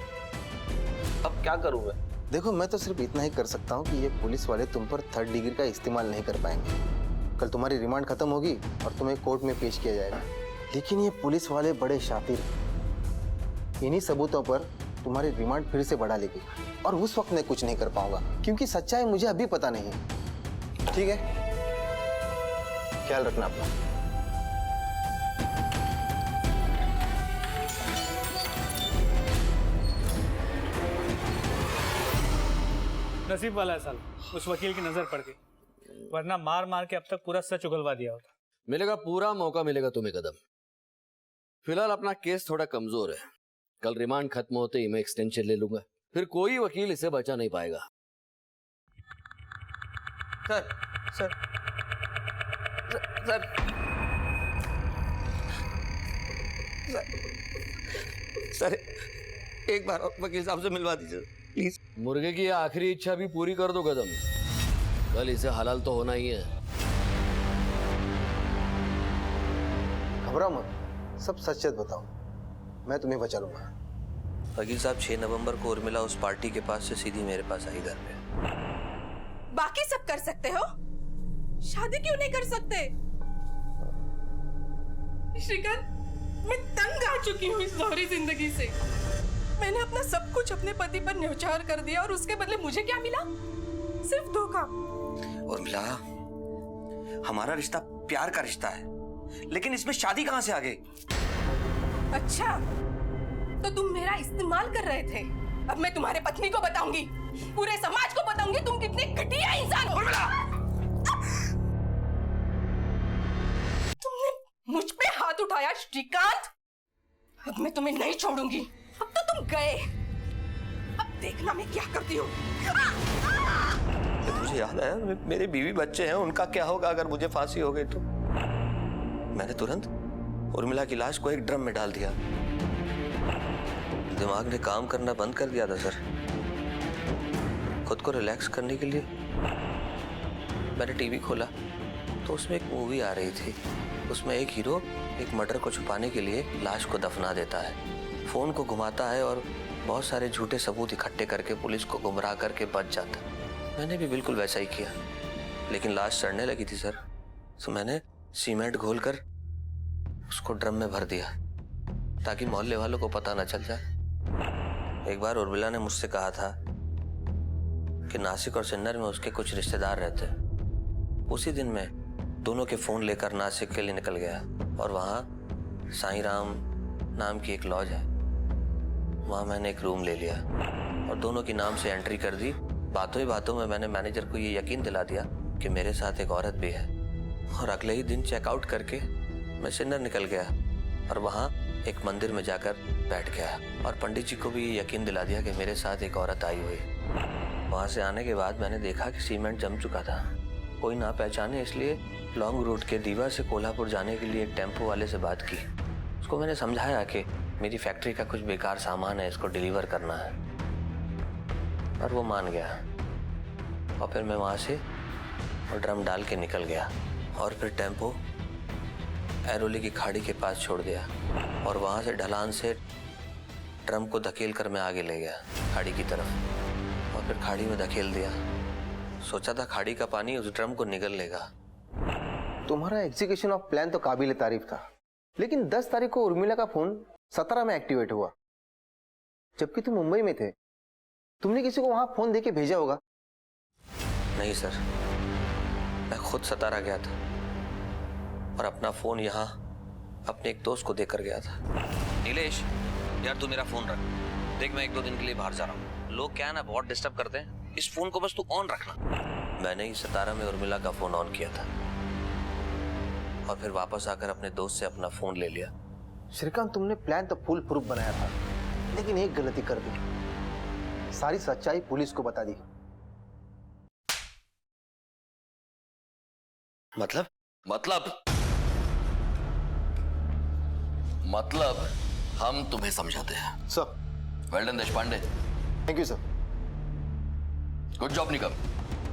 अब क्या करूं मैं? देखो, मैं तो सिर्फ इतना ही कर सकता हूँ कि ये पुलिस वाले तुम पर 3rd डिग्री का इस्तेमाल नहीं कर पाएंगे। कल तुम्हारी रिमांड खत्म होगी और तुम्हें कोर्ट में पेश किया जाएगा। लेकिन ये पुलिस वाले बड़े शातिर हैं। इन्हीं सबूतों पर तुम्हारी रिमांड फिर से बढ़ा लेगी और उस वक्त मैं कुछ नहीं कर पाऊंगा, क्योंकि सच्चाई मुझे अभी पता नहीं है। ठीक है, ख्याल रखना अपना। नसीब वाला है साल, उस वकील की नजर पड़ गई, वरना मार मार के अब तक पूरा सच उगलवा दिया होता। मिलेगा, पूरा मौका मिलेगा तुम्हें कदम। फिलहाल अपना केस थोड़ा कमजोर है। कल रिमांड खत्म होते ही मैं एक्सटेंशन ले लूंगा, फिर कोई वकील इसे बचा नहीं पाएगा। सर सर सर सर, एक बार वकील साहब से मिलवा दीजिए प्लीज। मुर्गे की आखिरी इच्छा भी पूरी कर दो कदम, कल इसे हलाल तो होना ही है। घबराओ मत, सब सच सच बताओ, मैं तुम्हें बचा लूंगा। वकील साहब 6 नवंबर को उर्मिला उस पार्टी के पास से सीधी मेरे पास आई घर पे। बाकी सब कर सकते हो, शादी क्यों नहीं कर सकते? श्रीकांत, मैं तंग आ चुकी हूँ इस दोहरी जिंदगी से। मैंने अपना सब कुछ अपने पति पर न्यौछावर कर दिया और उसके बदले मुझे क्या मिला? सिर्फ धोखा। उर्मिला, हमारा रिश्ता प्यार का रिश्ता है, लेकिन इसमें शादी कहां से आ गई? अच्छा, तो तुम मेरा इस्तेमाल कर रहे थे। अब मैं तुम्हारे पत्नी को बताऊंगी, पूरे समाज को बताऊंगी तुम कितने घटिया इंसान हो। तुमने मुझ पे हाथ उठाया श्रीकांत, अब मैं तुम्हें नहीं छोड़ूंगी। अब तो तुम गए, अब देखना मैं क्या करती हूँ। मुझे याद आया, मेरे बीवी बच्चे हैं, उनका क्या होगा अगर मुझे फांसी हो गई तो? मैंने तुरंत उर्मिला की लाश को एक ड्रम में डाल दिया। दिमाग ने काम करना बंद कर दिया था सर। खुद को रिलैक्स करने के लिए मैंने टीवी खोला तो उसमें एक मूवी आ रही थी। उसमें एक हीरो एक मर्डर को छुपाने के लिए लाश को दफना देता है, फोन को घुमाता है और बहुत सारे झूठे सबूत इकट्ठे करके पुलिस को गुमराह करके बच जाता है। मैंने भी बिल्कुल वैसा ही किया, लेकिन लाश सड़ने लगी थी सर, तो मैंने सीमेंट घोलकर उसको ड्रम में भर दिया ताकि मोहल्ले वालों को पता न चल जाए। एक बार उर्मिला ने मुझसे कहा था कि नासिक और सिन्नर में उसके कुछ रिश्तेदार रहते हैं। उसी दिन मैं दोनों के फोन लेकर नासिक के लिए निकल गया और वहाँ साईं राम नाम की एक लॉज है, वहाँ मैंने एक रूम ले लिया और दोनों के नाम से एंट्री कर दी। बातों ही बातों में मैंने मैनेजर को ये यकीन दिला दिया कि मेरे साथ एक औरत भी है, और अगले ही दिन चेकआउट करके मैं सिन्नर निकल गया और वहाँ एक मंदिर में जाकर बैठ गया और पंडित जी को भी ये यकीन दिला दिया कि मेरे साथ एक औरत आई हुई। वहाँ से आने के बाद मैंने देखा कि सीमेंट जम चुका था, कोई ना पहचाने, इसलिए लॉन्ग रूट के दीवा से कोल्हापुर जाने के लिए एक टेम्पो वाले से बात की। उसको मैंने समझाया कि मेरी फैक्ट्री का कुछ बेकार सामान है, इसको डिलीवर करना है, और वो मान गया। और फिर मैं वहाँ से और ड्रम डाल के निकल गया और फिर टेम्पो ऐरोली की खाड़ी के पास छोड़ दिया और वहाँ से ढलान से ड्रम को धकेल कर मैं आगे ले गया खाड़ी की तरफ, और फिर खाड़ी में धकेल दिया। सोचा था खाड़ी का पानी उस ड्रम को निगल लेगा। तुम्हारा एग्जीक्यूशन ऑफ प्लान तो काबिल तारीफ था, लेकिन 10 तारीख को उर्मिला का फोन 17 में एक्टिवेट हुआ, जबकि तुम मुंबई में थे। तुमने किसी को वहां फोन देके भेजा होगा। नहीं सर, मैं खुद 17 गया था और अपना फोन यहाँ अपने एक दोस्त को देकर गया था। नीलेश यार, तू मेरा फोन रख, देख मैं 1-2 दिन के लिए बाहर जा रहा हूँ, लोग क्या है ना बहुत डिस्टर्ब करते हैं, इस फोन को बस तू ऑन रखना। मैंने ही 17 में उर्मिला का फोन ऑन किया था और फिर वापस आकर अपने दोस्त से अपना फोन ले लिया। श्रीकांत, तुमने प्लान तो फुल प्रूफ बनाया था, लेकिन एक गलती कर दी, सारी सच्चाई पुलिस को बता दी। मतलब हम तुम्हें समझाते हैं। Sir. Well done Deshpande. Thank you sir. Good job Nikam.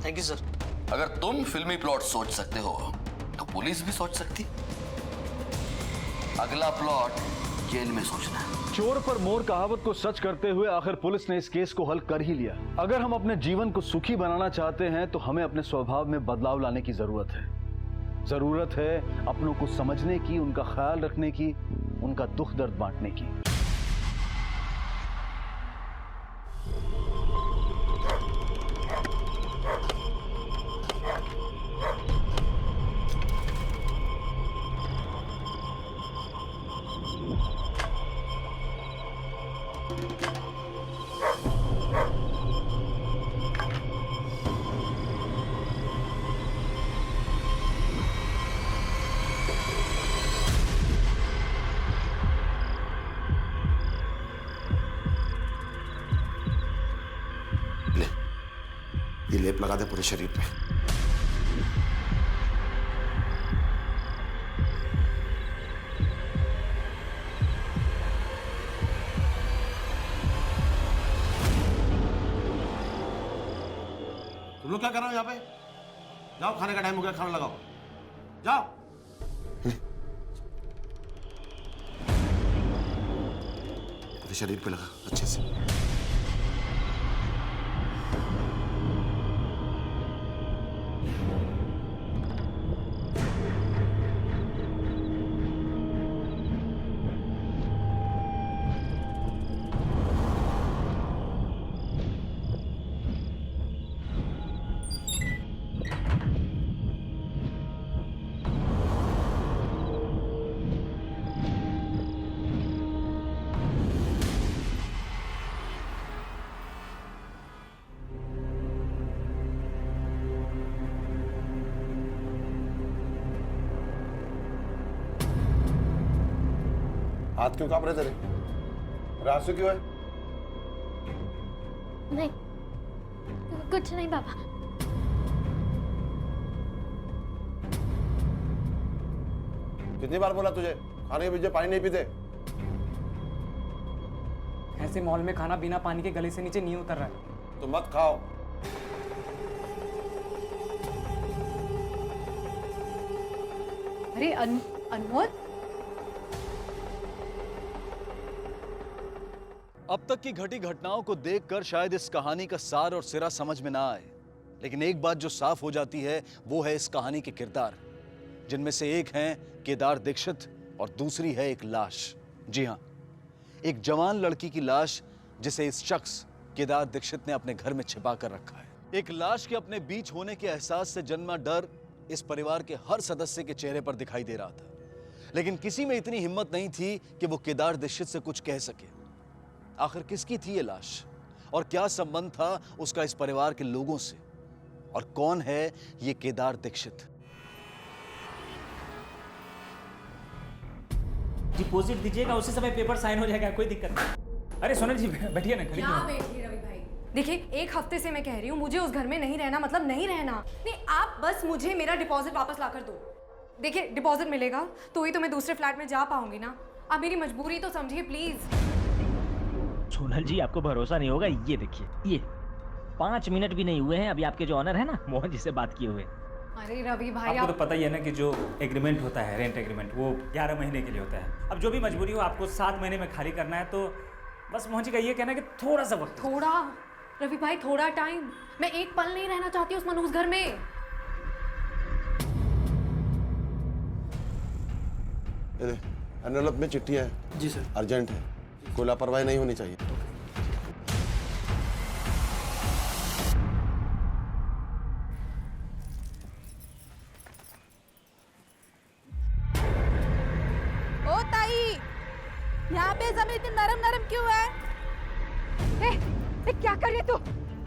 Thank you sir. अगर तुम फिल्मी प्लॉट सोच सकते हो तो पुलिस भी सोच सकती। अगला प्लॉट जेल में सोचना है। चोर पर मोर कहावत को सच करते हुए आखिर पुलिस ने इस केस को हल कर ही लिया। अगर हम अपने जीवन को सुखी बनाना चाहते हैं तो हमें अपने स्वभाव में बदलाव लाने की जरूरत है। जरूरत है अपनों को समझने की, उनका ख्याल रखने की, उनका दुख दर्द बांटने की। ये लेप लगा दे पूरे शरीर पे। तुम लोग क्या कर रहे हो यहाँ पे? जाओ, खाने का टाइम हो गया, खाना लगाओ, जाओ। पूरे शरीर पे लगा अच्छे से। हाथ क्यों कांप रहे तेरे? रात से क्यों है? नहीं, कुछ नहीं पापा। कितनी बार बोला तुझे खाने के पीछे पानी नहीं पीते? ऐसे मॉल में खाना बिना पानी के गले से नीचे नहीं उतर रहा है। तो मत खाओ। अरे अनमोल, अब तक की घटी घटनाओं को देखकर शायद इस कहानी का सार और सिरा समझ में ना आए, लेकिन एक बात जो साफ हो जाती है वो है इस कहानी के किरदार, जिनमें से एक हैं केदार दीक्षित और दूसरी है एक लाश। जी हां, एक जवान लड़की की लाश जिसे इस शख्स केदार दीक्षित ने अपने घर में छिपा कर रखा है। एक लाश के अपने बीच होने के एहसास से जन्मा डर इस परिवार के हर सदस्य के चेहरे पर दिखाई दे रहा था, लेकिन किसी में इतनी हिम्मत नहीं थी कि वो केदार दीक्षित से कुछ कह सके। आखिर किसकी थी ये लाश और क्या संबंध था उसका इस परिवार के लोगों से, और कौन है ये केदार दीक्षित? डिपॉजिट दीजिएगा, उसी समय पेपर साइन हो जाएगा, कोई दिक्कत नहीं। अरे सोनल जी बैठिए ना। क्या बैठिए रवि भाई? देखिए, एक हफ्ते से मैं कह रही हूँ मुझे उस घर में नहीं रहना, मतलब नहीं रहना। नहीं, आप बस मुझे मेरा डिपॉजिट वापस ला कर दो। देखिए, डिपॉजिट मिलेगा तो ही तो मैं दूसरे फ्लैट में जा पाऊंगी ना। आप मेरी मजबूरी तो समझिए प्लीज। सोनल जी, आपको भरोसा नहीं होगा, ये देखिए, ये 5 मिनट भी नहीं हुए हैं अभी आपके जो ऑनर है ना मोहन जी से बात किए हुए। अरे रवि भाई, आपको तो पता ही है ना कि जो एग्रीमेंट होता है, रेंट एग्रीमेंट, वो 11 महीने के लिए होता है। अब जो भी मजबूरी हो, आपको 7 महीने में खाली करना है, तो बस मोहन जी का ये कहना है कि थोड़ा सा वक्त। थोड़ा रवि भाई, थोड़ा टाइम। मैं एक पल नहीं रहना चाहती उस मनहूस घर में। एनवेलप में चिट्ठी है। जी सर। अर्जेंट है, कोई लापरवाही नहीं होनी चाहिए। ओ ताई, यहाँ पे जमीन इतनी नरम नरम क्यों है? ए, क्या कर रही है तू?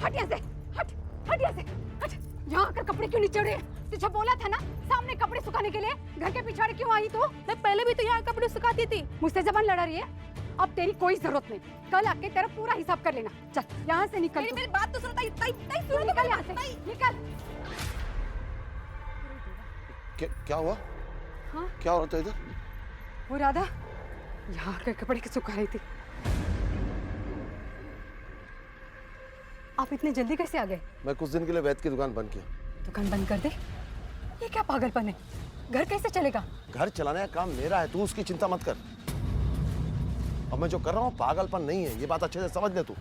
हट यहाँ से, हट यहाँ से, हट। यहाँ आकर कपड़े क्यों नीचे रहे? तुझे बोला था ना सामने कपड़े सुखाने के लिए, घर के पिछाड़े क्यों आई तू? मैं पहले भी तो यहाँ कपड़े सुखाती थी। मुझसे जबान लड़ा रही है? अब तेरी कोई जरूरत नहीं, कल आके तेरा पूरा हिसाब कर लेना। चल यहाँ से निकल। मेरी बात तो सुनो ताई, सुनो, निकल यहाँ से, निकल। क्या हुआ? हाँ? क्या हो रहा था इधर? वो राधा यहाँ आकर कपड़े के सुखा रही थी। आप इतने जल्दी कैसे आ गए? मैं कुछ दिन के लिए वैद की दुकान बंद किया। दुकान बंद कर दे? ये क्या पागलपन है? घर कैसे चलेगा? घर चलाने का काम मेरा है, तू उसकी चिंता मत कर। अब मैं जो कर रहा हूँ पागलपन नहीं है, ये बात अच्छे से समझ ले तू।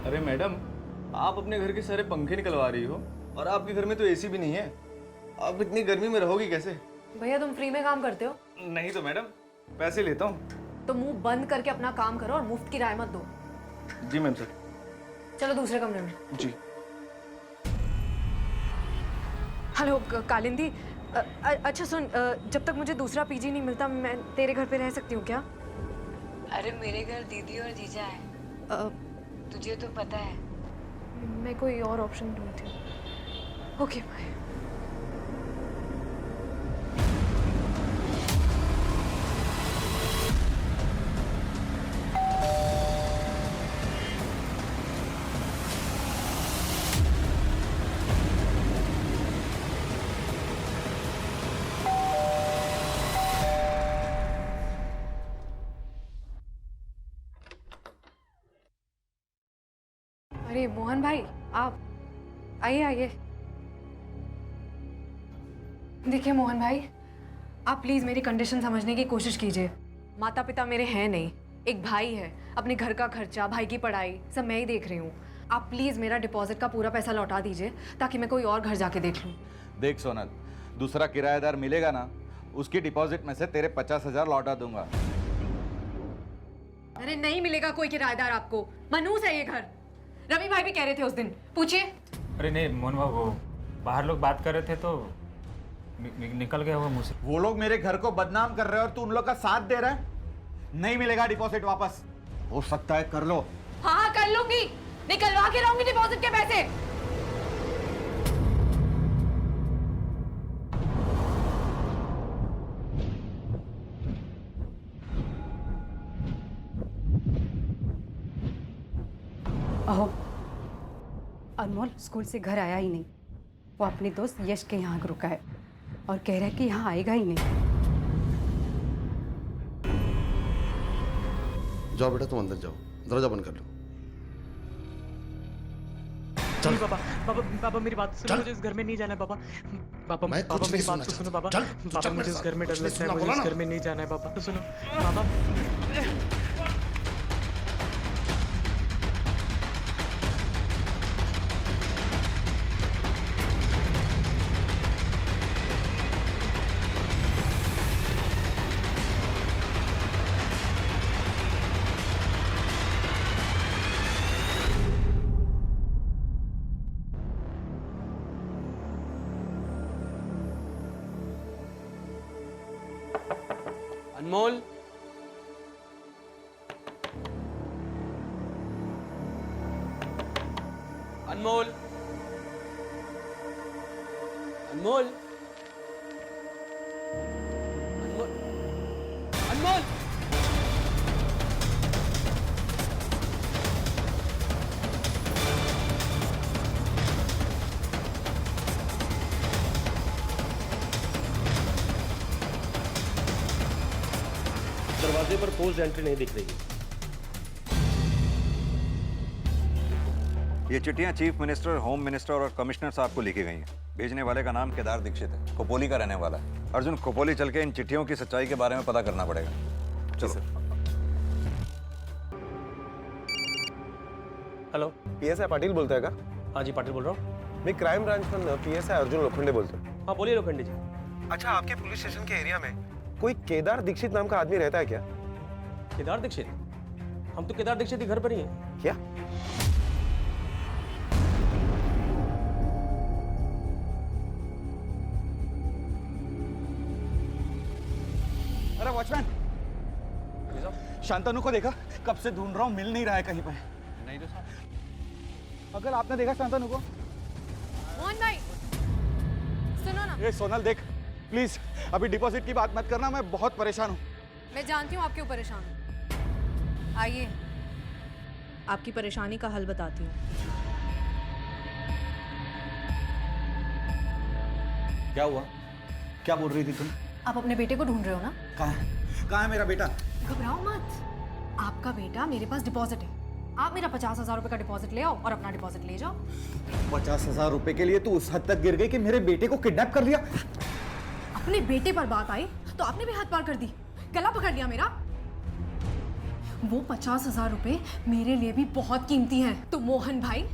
अरे मैडम, आप अपने घर के सारे पंखे निकलवा रही हो और आपके घर में तो एसी भी नहीं है। आप इतनी गर्मी में रहोगी कैसे? भैया तुम फ्री में काम करते हो? नहीं तो मैडम, पैसे लेता हूँ। तो मुंह बंद करके अपना काम करो और मुफ्त की राय मत दो। जी मैम सर। चलो दूसरे कमरे में। जी। हेलो कालिंदी, अच्छा सुन, जब तक मुझे दूसरा पीजी नहीं मिलता मैं तेरे घर पे रह सकती हूँ क्या? अरे मेरे घर दीदी और जीजा है, तुझे तो पता है। मैं कोई और ऑप्शन ढूंढती हूँ। Okay bye. अरे मोहन भाई, आप आइए आइए। देखिए मोहन भाई, आप प्लीज मेरी कंडीशन समझने की कोशिश कीजिए। माता पिता मेरे हैं नहीं, एक भाई है, अपने घर का खर्चा, भाई की पढ़ाई सब मैं ही देख रही हूँ। आप प्लीज मेरा डिपॉजिट का पूरा पैसा लौटा दीजिए ताकि मैं कोई और घर जाके देख लूँ। देख सोनल, दूसरा किराएदार मिलेगा ना, उसकी डिपॉजिट में से तेरे 50,000 लौटा दूंगा। अरे नहीं मिलेगा कोई किराएदार आपको, मनूस है ये घर। रवि भाई भी कह रहे थे उस दिन, पूछिए। अरे नहीं मोहन बाबू, वो बाहर लोग बात कर रहे थे तो निकल गया वो मुंह से। वो लोग मेरे घर को बदनाम कर रहे हैं और तू उन लोग का साथ दे रहा है। नहीं मिलेगा डिपॉजिट वापस। हो सकता है कर लो। हाँ कर लूंगी, निकलवा के रहूंगी डिपॉजिट के पैसे। अहो, अनमोल स्कूल से घर आया ही नहीं। वो अपने दोस्त यश के यहाँ रुका है और कह रहा है कि यहाँ आएगा ही नहीं। जाओ बेटा, तुम अंदर जाओ, दरवाजा बंद कर लो। चल पापा, पापा पापा मेरी बात सुनो, मुझे इस घर में नहीं जाना है पापा। पापा पापा मेरी बात तो सुनो पापा। पापा मुझे इस घर में डर लगता है, मुझे इस घर में नहीं जाना है पापा। तो सुनो पापा। अनमोल, अनमोल, अनमोल, अनमोल, अनमोल। दरवाजे पर पोस्ट एंट्री नहीं दिख रही। ये चिट्ठियां चीफ मिनिस्टर, होम मिनिस्टर और कमिश्नर साहब को लिखी गई हैं। भेजने वाले का नाम केदार दीक्षित है, खोपोली का रहने वाला है। अर्जुन, खोपोली चल के इन चिट्ठियों की सच्चाई के बारे में पता करना पड़ेगा। चलो। हेलो, पीएसआई पाटिल बोलता है का? हाँ जी पाटिल बोल रहा हूँ। मैं क्राइम ब्रांच में पीएसआई अर्जुन लोखंडे बोलता हूँ। हाँ बोलिए लोखंडे जी। अच्छा, आपके पुलिस स्टेशन के एरिया में कोई केदार दीक्षित नाम का आदमी रहता है क्या? केदार दीक्षित? हम तो केदार दीक्षित के घर पर ही हैं। क्या? अरे वॉचमैन, शांतनु को देखा? कब से ढूंढ रहा हूँ, मिल नहीं रहा है कहीं पे। नहीं तो साहब। अगर आपने देखा शांतनु को? मोहन भाई सुनो ना। ये सोनल देख, प्लीज अभी डिपॉजिट की बात मत करना, मैं बहुत परेशान हूँ। मैं जानती हूँ आप क्यों परेशान हो। आइए आपकी परेशानी का हल बताती हूँ। क्या हुआ? क्या बोल रही थी तुम? आप अपने बेटे को ढूंढ रहे हो ना? कहाँ है मेरा बेटा? घबराओ मत, आपका बेटा मेरे पास डिपॉजिट है। आप मेरा 50,000 रुपए का डिपॉजिट ले आओ और अपना डिपॉजिट ले जाओ। 50,000 रुपए के लिए तू उस हद तक गिर गई कि मेरे बेटे को किडनैप कर लिया? अपने बेटे पर बात आई तो आपने भी हाथ पार कर दी, गला पकड़ लिया मेरा। वो 50,000 रुपए मेरे लिए भी बहुत कीमती हैं। तो मोहन भाई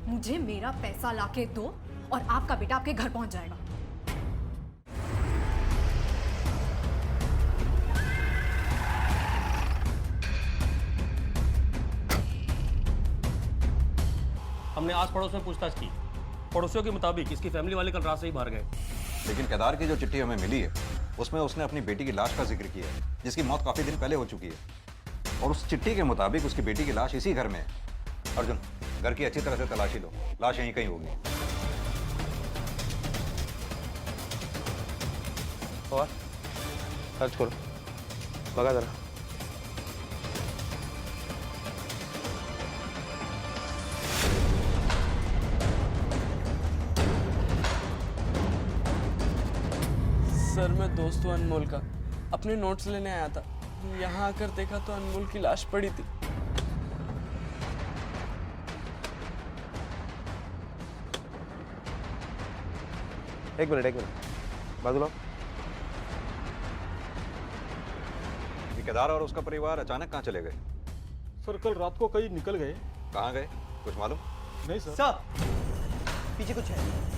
मुझे मेरा पैसा लाके दो और आपका बेटा आपके घर पहुंच जाएगा। हमने आस पड़ोस में पूछताछ की। पड़ोसियों के मुताबिक इसकी फैमिली वाले कल रात से ही बाहर गए। लेकिन केदार की जो चिट्ठी हमें मिली है उसमें उसने अपनी बेटी की लाश का जिक्र किया है, जिसकी मौत काफी दिन पहले हो चुकी है। और उस चिट्ठी के मुताबिक उसकी बेटी की लाश इसी घर में है। अर्जुन, घर की अच्छी तरह से तलाशी लो, लाश यहीं कहीं होगी। और सर्च करो, लगा जरा। सर मैं दोस्त हूँ अनमोल का, अपने नोट्स लेने आया था। यहाँ आकर देखा तो अनमोल की लाश पड़ी थी। एक मिनट बाजू लो। ये केदार और उसका परिवार अचानक कहाँ चले गए? सर कल रात को कहीं निकल गए। कहाँ गए, कुछ मालूम? नहीं सर। सर पीछे कुछ है।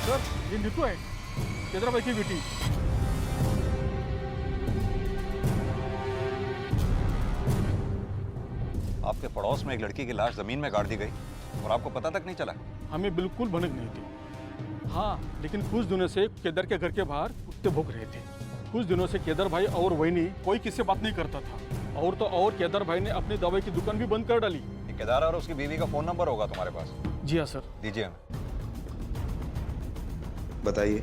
सर ये नीतू है, केदार भाई की बेटी। आपके पड़ोस में एक लड़की की लाश जमीन में गाड़ दी गई और आपको पता तक नहीं चला? हमें बिल्कुल भनक नहीं थी। हाँ, लेकिन कुछ दिनों से केदार के घर के बाहर कुत्ते भौंक रहे थे। कुछ दिनों से केदार भाई और वहीनी कोई किससे बात नहीं करता था। और तो और केदार भाई ने अपनी दवाई की दुकान भी बंद कर डाली। केदार और उसकी बीवी का फोन नंबर होगा तुम्हारे पास? जी हाँ सर। दीजिए हमें। बताइए।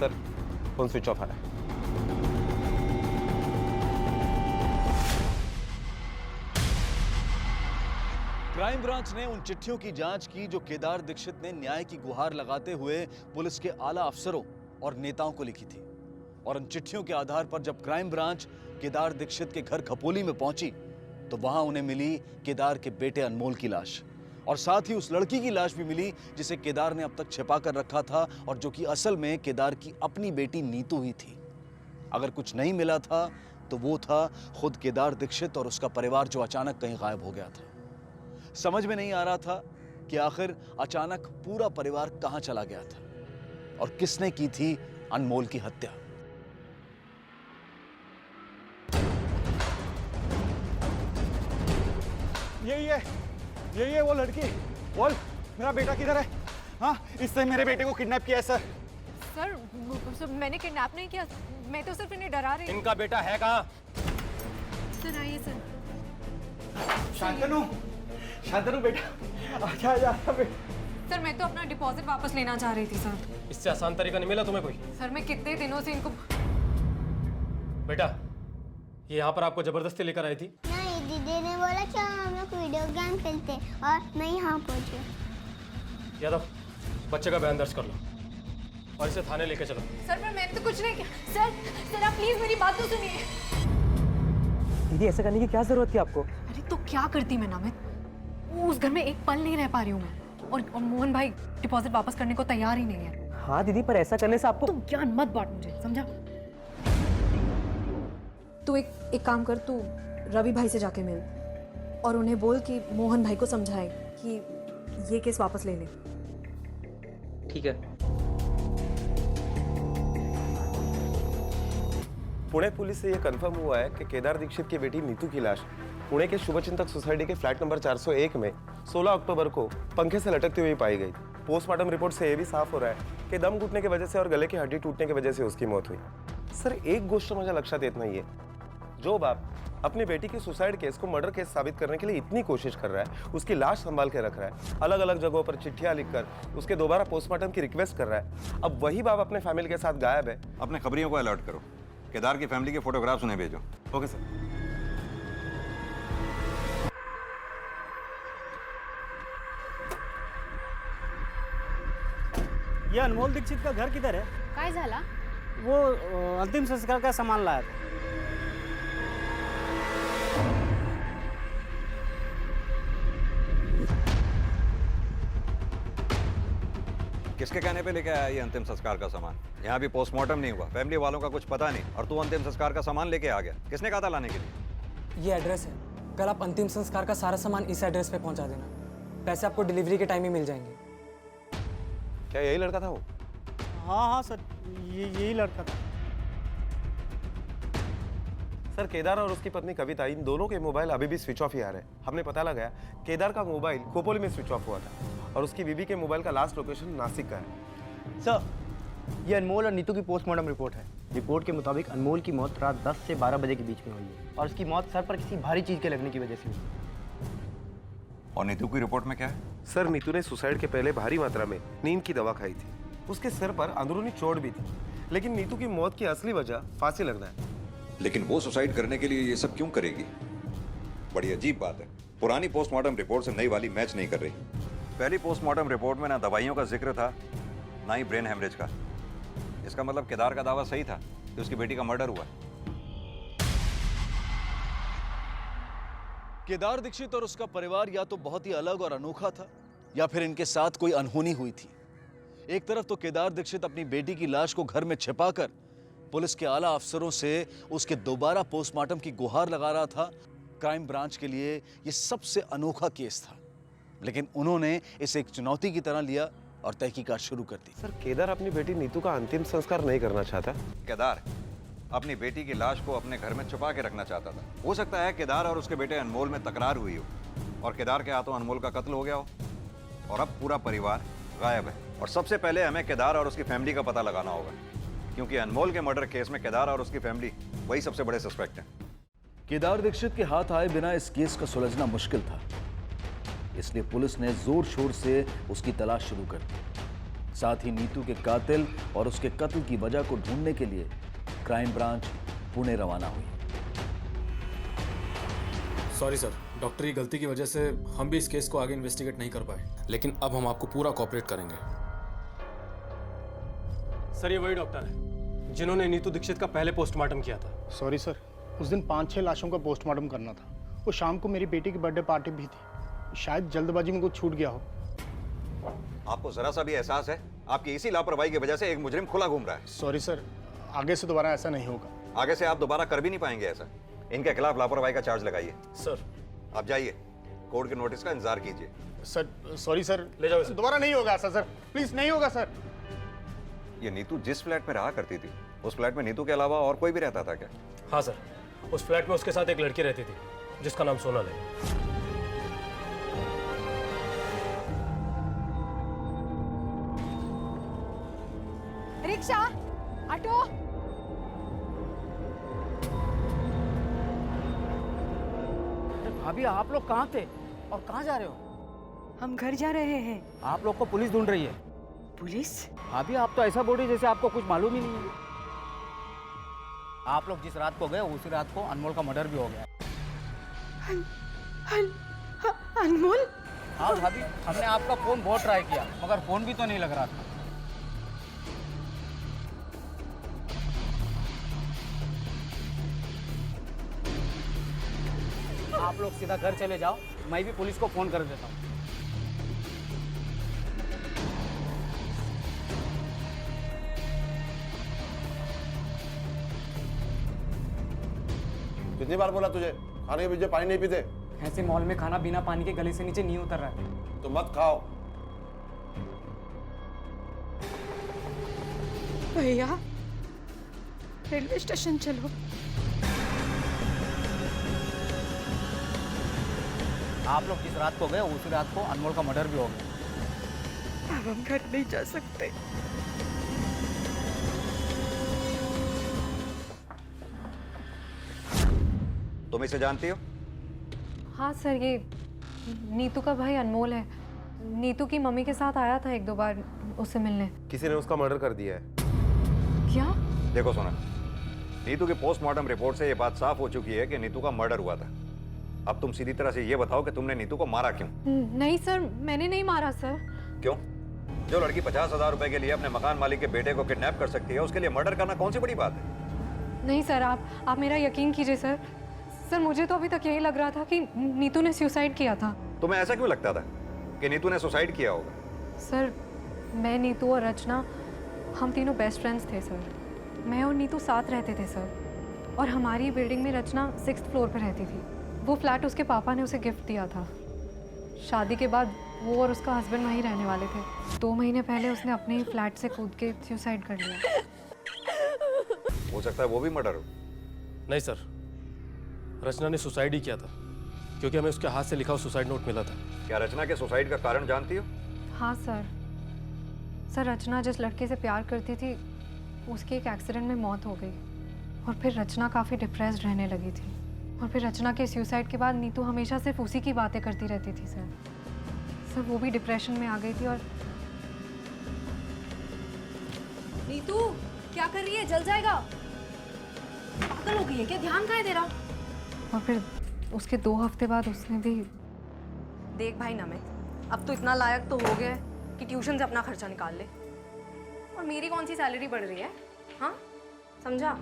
सर फोन स्विच ऑफ है। क्राइम ब्रांच ने उन चिट्ठियों की जांच की जो केदार दीक्षित ने न्याय की गुहार लगाते हुए पुलिस के आला अफसरों और नेताओं को लिखी थी। और उन चिट्ठियों के आधार पर जब क्राइम ब्रांच केदार दीक्षित के घर खपोली में पहुंची तो वहां उन्हें मिली केदार के बेटे अनमोल की लाश, और साथ ही उस लड़की की लाश भी मिली जिसे केदार ने अब तक छिपा कर रखा था और जो कि असल में केदार की अपनी बेटी नीतू ही थी। अगर कुछ नहीं मिला था तो वो था खुद केदार दीक्षित और उसका परिवार जो अचानक कहीं गायब हो गया था। समझ में नहीं आ रहा था कि आखिर अचानक पूरा परिवार कहां चला गया था और किसने की थी अनमोल की हत्या। यही है वो लड़की। बोल, मेरा बेटा किधर है? हाँ, इससे मेरे बेटे को किडनैप किया है सर। सर मैंने किडनैप नहीं किया, मैं तो सिर्फ इन्हें डरा रही हूँ। इनका बेटा है कहाँ? सर आइए सर। शांतनु बेटा, आजा बेटा। सर मैं तो अपना डिपॉजिट वापस लेना चाह रही थी सर। इससे आसान तरीका नहीं मिला तुम्हें कोई? सर मैं कितने दिनों से इनको। बेटा ये यहाँ पर आपको जबरदस्ती लेकर आई थी? नहीं, दीदी ने बोला कि हम लोग वीडियो गेम खेलते और मैं यहाँ पहुँची। यादव, बच्चे का बयान दर्ज कर लो और इसे थाने लेके चलो। सर पर मैंने तो कुछ नहीं किया। सर आप प्लीज मेरी बात तो सुनिए। दीदी ऐसा करने की क्या जरूरत थी आपको? अरे तो क्या करती मैं नामित, उस घर में एक पल नहीं रह पा रही हूँ मैं। और मोहन भाई डिपॉजिट वापस करने को तैयार ही नहीं है। हाँ दीदी, पर ऐसा करने से आपको तुम ज्ञान मत बांट मुझे, समझा? तू एक काम कर, तू रवि भाई से जाके मिल और उन्हें बोल कि मोहन भाई को समझाए कि ये केस वापस ले ले। ठीक है। पुणे पुलिस से यह कंफर्म हुआ है कि केदार दीक्षित की बेटी नीतू की लाश पुणे के शुभचिंतक सोसाइटी के फ्लैट नंबर 401 में 16 अक्टूबर को पंखे से लटकती हुई पाई गई। पोस्टमार्टम रिपोर्ट से यह भी साफ हो रहा है कि दम घुटने की वजह से और गले की हड्डी टूटने की वजह से उसकी मौत हुई। सर, एक गोष्ट मुझे लक्षात येत नाहीये, जो बाप अपनी बेटी की सुसाइड केस को मर्डर केस साबित करने के लिए इतनी कोशिश कर रहा है, उसकी लाश संभाल के रख रहा है, अलग अलग जगहों पर चिट्ठियां लिखकर उसके दोबारा पोस्टमार्टम की रिक्वेस्ट कर रहा है, अब वही बाप अपने फैमिली के साथ गायब है। अपने खबरियों को अलर्ट करो, केदार की फैमिली के फोटोग्राफ्स उन्हें भेजो। Okay sir. ये अनमोल दीक्षित का घर किधर है? काय झाला? वो अंतिम संस्कार का सामान लाया था। किसके कहने पे लेके आया ये अंतिम संस्कार का सामान? यहाँ भी पोस्टमार्टम नहीं हुआ, फैमिली वालों का कुछ पता नहीं, और तू अंतिम संस्कार का सामान लेके आ गया। किसने कहा था लाने के लिए? ये एड्रेस है, कल आप अंतिम संस्कार का सारा सामान इस एड्रेस पे पहुंचा देना। पैसे आपको डिलीवरी के टाइम ही मिल जाएंगे। क्या यही लड़का था वो? हाँ सर, यही लड़का था। सर, केदार और उसकी पत्नी कविता, इन दोनों के मोबाइल अभी भी स्विच ऑफ ही आ रहे हैं। हमने पता लगाया केदार का मोबाइल खोपोली में स्विच ऑफ हुआ था और उसकी बीवी के मोबाइल का लास्ट लोकेशन नासिक का है। सर, ये अनमोल और नीतू की पोस्टमार्टम रिपोर्ट है। रिपोर्ट के मुताबिक अनमोल की मौत रात 10 से 12 बजे के बीच में हुई है और उसकी मौत सर पर किसी भारी चीज के लगने की वजह से हुई। और नीतू की रिपोर्ट में क्या है? सर, नीतू ने सुसाइड के पहले भारी मात्रा में नींद की दवा खाई थी। उसके सिर पर अंदरूनी चोट भी थी, लेकिन नीतू की मौत की असली वजह फांसी लगना है। लेकिन वो सुसाइड करने के लिए ये सब क्यों करेगी? बड़ी अजीब बात है। पुरानी पोस्टमार्टम रिपोर्ट से नई वाली मैच नहीं कर रही। पहली पोस्टमार्टम रिपोर्ट में ना दवाइयों का जिक्र था, ना ही ब्रेन हेमरेज का। इसका मतलब केदार का दावा सही था कि उसकी बेटी का मर्डर हुआ। केदार दीक्षित और उसका परिवार या तो बहुत ही अलग और अनोखा था, या फिर इनके साथ कोई अनहोनी हुई थी। एक तरफ तो केदार दीक्षित अपनी बेटी की लाश को घर में छिपाकर पुलिस के आला अफसरों से उसके दोबारा पोस्टमार्टम की गुहार लगा रहा था। क्राइम ब्रांच के लिए ये सबसे अनोखा केस था, लेकिन उन्होंने इसे एक चुनौती की तरह लिया और तहकीकात शुरू कर दी। सर, केदार अपनी बेटी नीतू का अंतिम संस्कार नहीं करना चाहता। केदार अपनी बेटी की लाश को अपने घर में छुपा के रखना चाहता था। हो सकता है केदार और उसके बेटे अनमोल में तकरार हुई हो और केदार के हाथों अनमोल का कत्ल हो गया हो, और अब पूरा परिवार गायब है। और सबसे पहले हमें केदार और उसकी फैमिली का पता लगाना होगा, क्योंकि अनमोल के मर्डर केस में केदार और उसकी फैमिली वही सबसे बड़े सस्पेक्ट हैं। केदार दीक्षित के हाथ आए बिना इस केस का सुलझना मुश्किल था, इसलिए पुलिस ने जोर शोर से उसकी तलाश शुरू कर दी। साथ ही नीतू के कातिल और उसके कत्ल की वजह को ढूंढने के लिए क्राइम ब्रांच पुणे रवाना हुई। सॉरी सर, डॉक्टर की गलती की वजह से हम भी इस केस को आगे इन्वेस्टिगेट नहीं कर पाए, लेकिन अब हम आपको पूरा कोऑपरेट करेंगे। सर, ये वही डॉक्टर है जिन्होंने नीतू दीक्षित का पहले पोस्टमार्टम किया था। सॉरी सर, उस दिन 5-6 लाशों का पोस्टमार्टम करना था। वो शाम को मेरी बेटी की बर्थडे पार्टी भी थी, शायद जल्दबाजी में कुछ छूट गया हो। आपको जरा सा भी एहसास है आपकी इसी लापरवाही की वजह से एक मुजरिम खुला घूम रहा है? सॉरी सर, आगे से दोबारा ऐसा नहीं होगा। आगे से आप दोबारा कर भी नहीं पाएंगे ऐसा। इनके खिलाफ लापरवाही का चार्ज लगाइए। सर, आप जाइए, कोर्ट के नोटिस का इंतजार कीजिए। सर, सॉरी सर, ले जाओ इसे। दोबारा नहीं होगा ऐसा सर, प्लीज नहीं होगा सर। ये नीतू जिस फ्लैट में रहा करती थी, उस फ्लैट में नीतू के अलावा और कोई भी रहता था क्या? हाँ सर, उस फ्लैट में उसके साथ एक लड़की रहती थी जिसका नाम सोनल है। Rickshaw, auto. भाभी, आप लोग कहाँ थे और कहाँ जा रहे हो? हम घर जा रहे हैं। आप लोग को पुलिस ढूंढ रही है। पुलिस? भाभी, आप तो ऐसा बोल रही जैसे आपको कुछ मालूम ही नहीं है। आप लोग जिस रात को गए उसी रात को अनमोल का मर्डर भी हो गया। अनमोल? हाँ भाभी, हमने आपका फोन बहुत ट्राई किया मगर फोन भी तो नहीं लग रहा था। आप लोग सीधा घर चले जाओ, मैं भी पुलिस को फोन कर देता हूँ। कितनी बार बोला तुझे खाने के बीच में पानी नहीं पीते? ऐसे मॉल में खाना बिना पानी के गले से नीचे नहीं उतर रहा है। तो मत खाओ। भैया रेलवे स्टेशन चलो। आप लोग जिस रात को गए उसी रात को अनमोल का मर्डर भी हो गया। अब हम घर नहीं जा सकते। तुम इसे जानती हो? हाँ सर, ये नीतू का भाई अनमोल है। नीतू की मम्मी के साथ आया था 1-2 बार उससे मिलने। किसी ने उसका मर्डर कर दिया है। क्या? देखो सोना, नीतू की पोस्टमार्टम रिपोर्ट से ये बात साफ हो चुकी है कि नीतू का मर्डर हुआ था। अब तुम सीधी तरह से ये बताओ कि तुमने नीतू को मारा क्यों? नहीं सर, मैंने नहीं मारा सर। क्यों? जो लड़की 50,000 रुपए के लिए अपने मकान मालिक के बेटे को किडनैप कर सकती है, उसके लिए मर्डर करना कौन सी बड़ी बात है? नहीं सर, आप मेरा यकीन कीजिए सर। सर मुझे तो अभी तक यही लग रहा था कि नीतू ने सुसाइड किया था। तुम्हें ऐसा क्यों लगता था कि नीतू ने सुसाइड किया होगा? सर मैं, नीतू और रचना, हम तीनों बेस्ट फ्रेंड्स थे सर। मैं और नीतू साथ रहते थे सर, और हमारी बिल्डिंग में रचना 6th फ्लोर पर रहती थी। वो फ्लैट उसके पापा ने उसे गिफ्ट दिया था। शादी के बाद वो और उसका हस्बैंड वहीं रहने वाले थे। 2 महीने पहले उसने अपने ही फ्लैट से कूद के सुसाइड कर लिया। हो सकता है वो भी मर्डर हो। नहीं सर, रचना ने सुसाइड ही किया था, क्योंकि हमें उसके हाथ से लिखा हुआ सुसाइड नोट मिला था। क्या रचना के सुसाइड का कारण जानती हो? हाँ सर। सर रचना जिस लड़के से प्यार करती थी उसकी एक एक्सीडेंट में मौत हो गई, और फिर रचना काफ़ी डिप्रेस्ड रहने लगी थी। और फिर रचना के सुसाइड के बाद नीतू हमेशा सिर्फ उसी की बातें करती रहती थी सर। सर वो भी डिप्रेशन में आ गई थी। और नीतू क्या कर रही है? जल जाएगा। पागल हो गई है क्या? ध्यान कहाँ है तेरा? और फिर उसके 2 हफ्ते बाद उसने भी। देख भाई नमित, अब तो इतना लायक तो हो गया कि ट्यूशन से अपना खर्चा निकाल ले। और मेरी कौन सी सैलरी बढ़ रही है? हाँ समझा?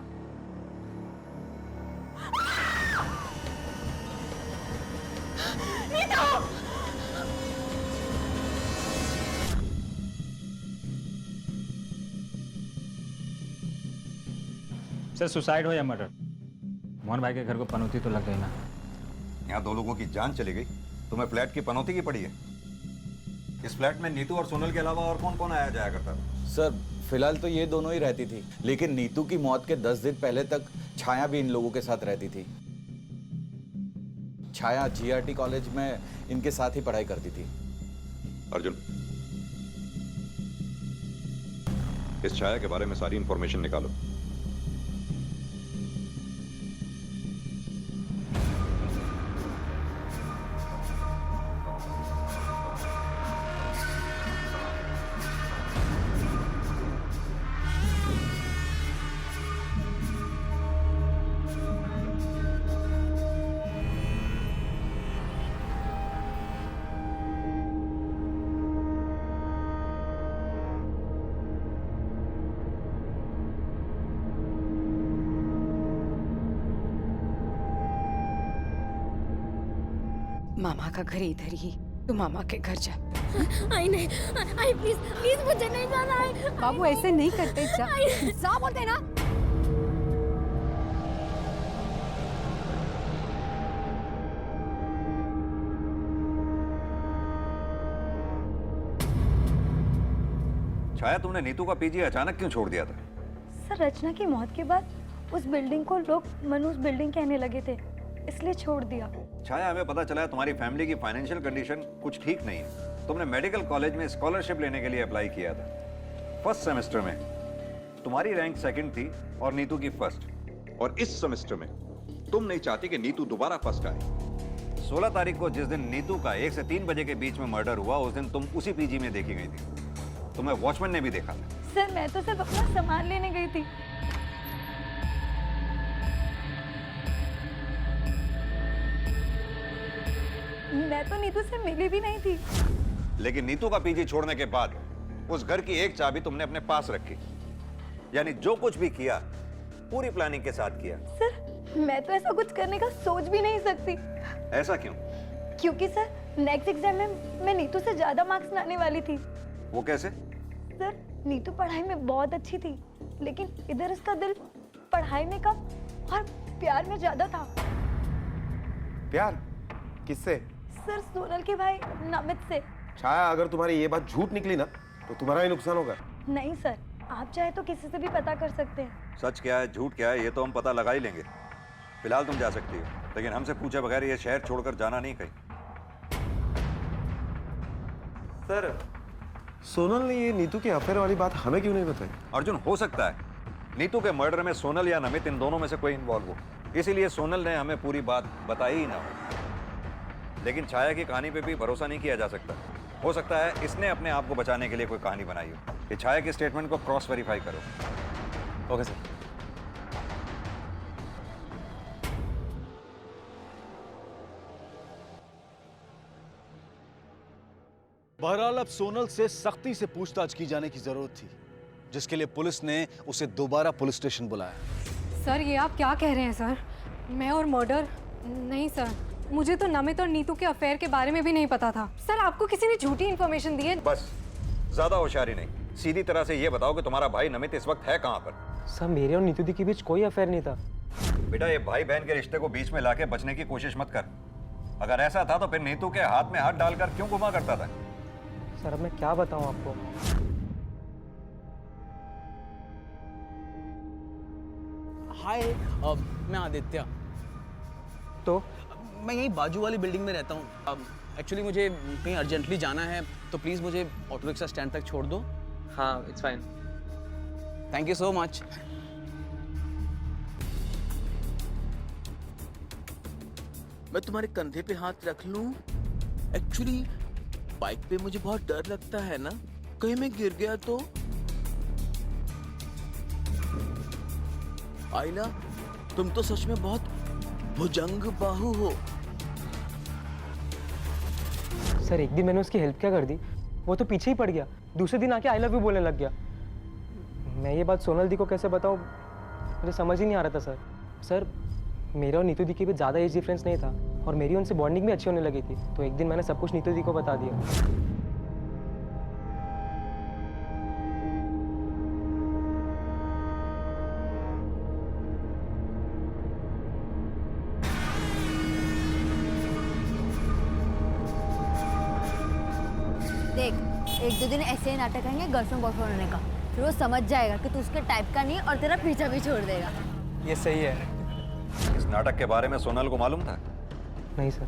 सर सुसाइड हो या मर्डर, मोहन भाई के घर को पनौती तो लग गई ना। यहाँ 2 लोगों की जान चली गई, तुम्हें फ्लैट की पनौती की पड़ी है। इस फ्लैट में नीतू और सोनल के अलावा और कौन कौन आया जाया करता था? सर फिलहाल तो ये दोनों ही रहती थी, लेकिन नीतू की मौत के 10 दिन पहले तक छाया भी इन लोगों के साथ रहती थी। छाया GRT कॉलेज में इनके साथ ही पढ़ाई करती थी। अर्जुन, इस छाया के बारे में सारी इंफॉर्मेशन निकालो। मामा का घर इधर ही, तू मामा के घर जा। आई नहीं, आई प्लीज प्लीज मुझे नहीं जाना है। बाबू ऐसे नहीं करते, जा जा बोलते ना। छाया, तुमने नीतू का पीजी अचानक क्यों छोड़ दिया था? सर रचना की मौत के बाद उस बिल्डिंग को लोग मनुष्य बिल्डिंग कहने लगे थे, इसलिए छोड़ दिया। छाया, हमें पता चला है तुम्हारी फैमिली की फाइनेंशियल कंडीशन कुछ ठीक नहीं है। तुमने मेडिकल कॉलेज में स्कॉलरशिप लेने के लिए अप्लाई किया था। फर्स्ट सेमेस्टर में तुम्हारी रैंक 2nd थी और नीतू की 1st। और इस सेमेस्टर में तुम नहीं चाहती कि नीतू दोबारा फर्स्ट आए। 16 तारीख को जिस दिन नीतू का 1 से 3 बजे के बीच में मर्डर हुआ, उस दिन तुम उसी पीजी में देखी गई थी। तुम्हें वॉचमैन ने भी देखा था। सर मैं तो सिर्फ अपना सामान लेने गई थी। मैं तो नीतू से मिली भी नहीं थी। लेकिन नीतू का पीजी छोड़ने के बाद उस घर की एक चाबी तुमने अपने पास रखी। यानी जो कुछ भी किया पूरी प्लानिंग के साथ किया। सर मैं तो ऐसा कुछ करने का सोच भी नहीं सकती। ऐसा क्यों? क्योंकि सर नेक्स्ट एग्जाम में मैं नीतू से ज्यादा मार्क्स लाने वाली थी। वो कैसे? सर नीतू पढ़ाई में बहुत अच्छी थी, लेकिन इधर उसका दिल पढ़ाई में कम और प्यार में ज्यादा था। प्यार किससे? सर सोनल के भाई नमित से। छाया, अगर तुम्हारी ये बात झूठ निकली ना तो तुम्हारा ही नुकसान होगा। नहीं सर, आप चाहे तो किसी से भी पता कर सकते हैं। सच क्या है झूठ क्या है ये तो हम पता लगा ही लेंगे। फिलहाल तुम जा सकती हो, लेकिन हमसे पूछे बगैर ये शहर छोड़कर जाना नहीं कहीं। सर, सोनल ने ये नीतू के अफेयर वाली बात हमें क्यों नहीं बताई? अर्जुन, हो सकता है नीतू के मर्डर में सोनल या नमित इन दोनों में से कोई इन्वॉल्व हो, इसीलिए सोनल ने हमें पूरी बात बताई ही ना हो। लेकिन छाया की कहानी पे भी भरोसा नहीं किया जा सकता। हो सकता है इसने अपने आप को बचाने के लिए कोई कहानी बनाई हो। ये छाया के स्टेटमेंट को क्रॉस वेरीफाई करो। Okay sir. बहरहाल अब सोनल से सख्ती से पूछताछ की जाने की जरूरत थी, जिसके लिए पुलिस ने उसे दोबारा पुलिस स्टेशन बुलाया। सर ये आप क्या कह रहे हैं सर? मैं और मर्डर? नहीं सर, मुझे तो नमित और नीतू के अफेयर के बारे में भी नहीं पता था। सर आपको किसी ने झूठी इन्फॉर्मेशन दी है। बस, ज्यादा होशियारी नहीं, सीधी तरह से ये बताओ कि तुम्हारा भाई नमित इस वक्त है कहाँ पर? सर मेरे और नीतू दी के बीच कोई अफेयर नहीं था। बेटा, ये भाई बहन के रिश्ते को बीच में लाके बचने की कोशिश मत कर। अगर ऐसा था तो फिर नीतू के हाथ में हाथ डालकर क्यों घुमा करता था? सर अब मैं क्या बताऊं आपको? हाय, मैं आदित्य। तो मैं यही बाजू वाली बिल्डिंग में रहता हूँ। एक्चुअली मुझे कहीं अर्जेंटली जाना है, तो प्लीज़ मुझे ऑटो रिक्शा स्टैंड तक छोड़ दो। हाँ, it's fine. Thank you so much. मैं तुम्हारे कंधे पे हाथ रख लूं? एक्चुअली बाइक पे मुझे बहुत डर लगता है ना, कहीं मैं गिर गया तो। आइला, तुम तो सच में बहुत भुजंग बाहु हो। सर एक दिन मैंने उसकी हेल्प क्या कर दी, वो तो पीछे ही पड़ गया। दूसरे दिन आके आई लव यू बोलने लग गया। मैं ये बात सोनल दी को कैसे बताऊं, मुझे समझ ही नहीं आ रहा था सर। सर मेरे और नीतू दी के बीच ज़्यादा एज डिफरेंस नहीं था और मेरी उनसे बॉन्डिंग भी अच्छी होने लगी थी। तो एक दिन मैंने सब कुछ नीतू दी को बता दिया। देख, एक दो दिन ऐसे ही नाटक करेंगे गर्लफ्रेंड बॉयफ्रेंड होने का, फिर वो समझ जाएगा कि तू उसके टाइप का नहीं और तेरा पीछा भी छोड़ देगा। ये सही है। इस नाटक के बारे में सोनल को मालूम था? नहीं सर,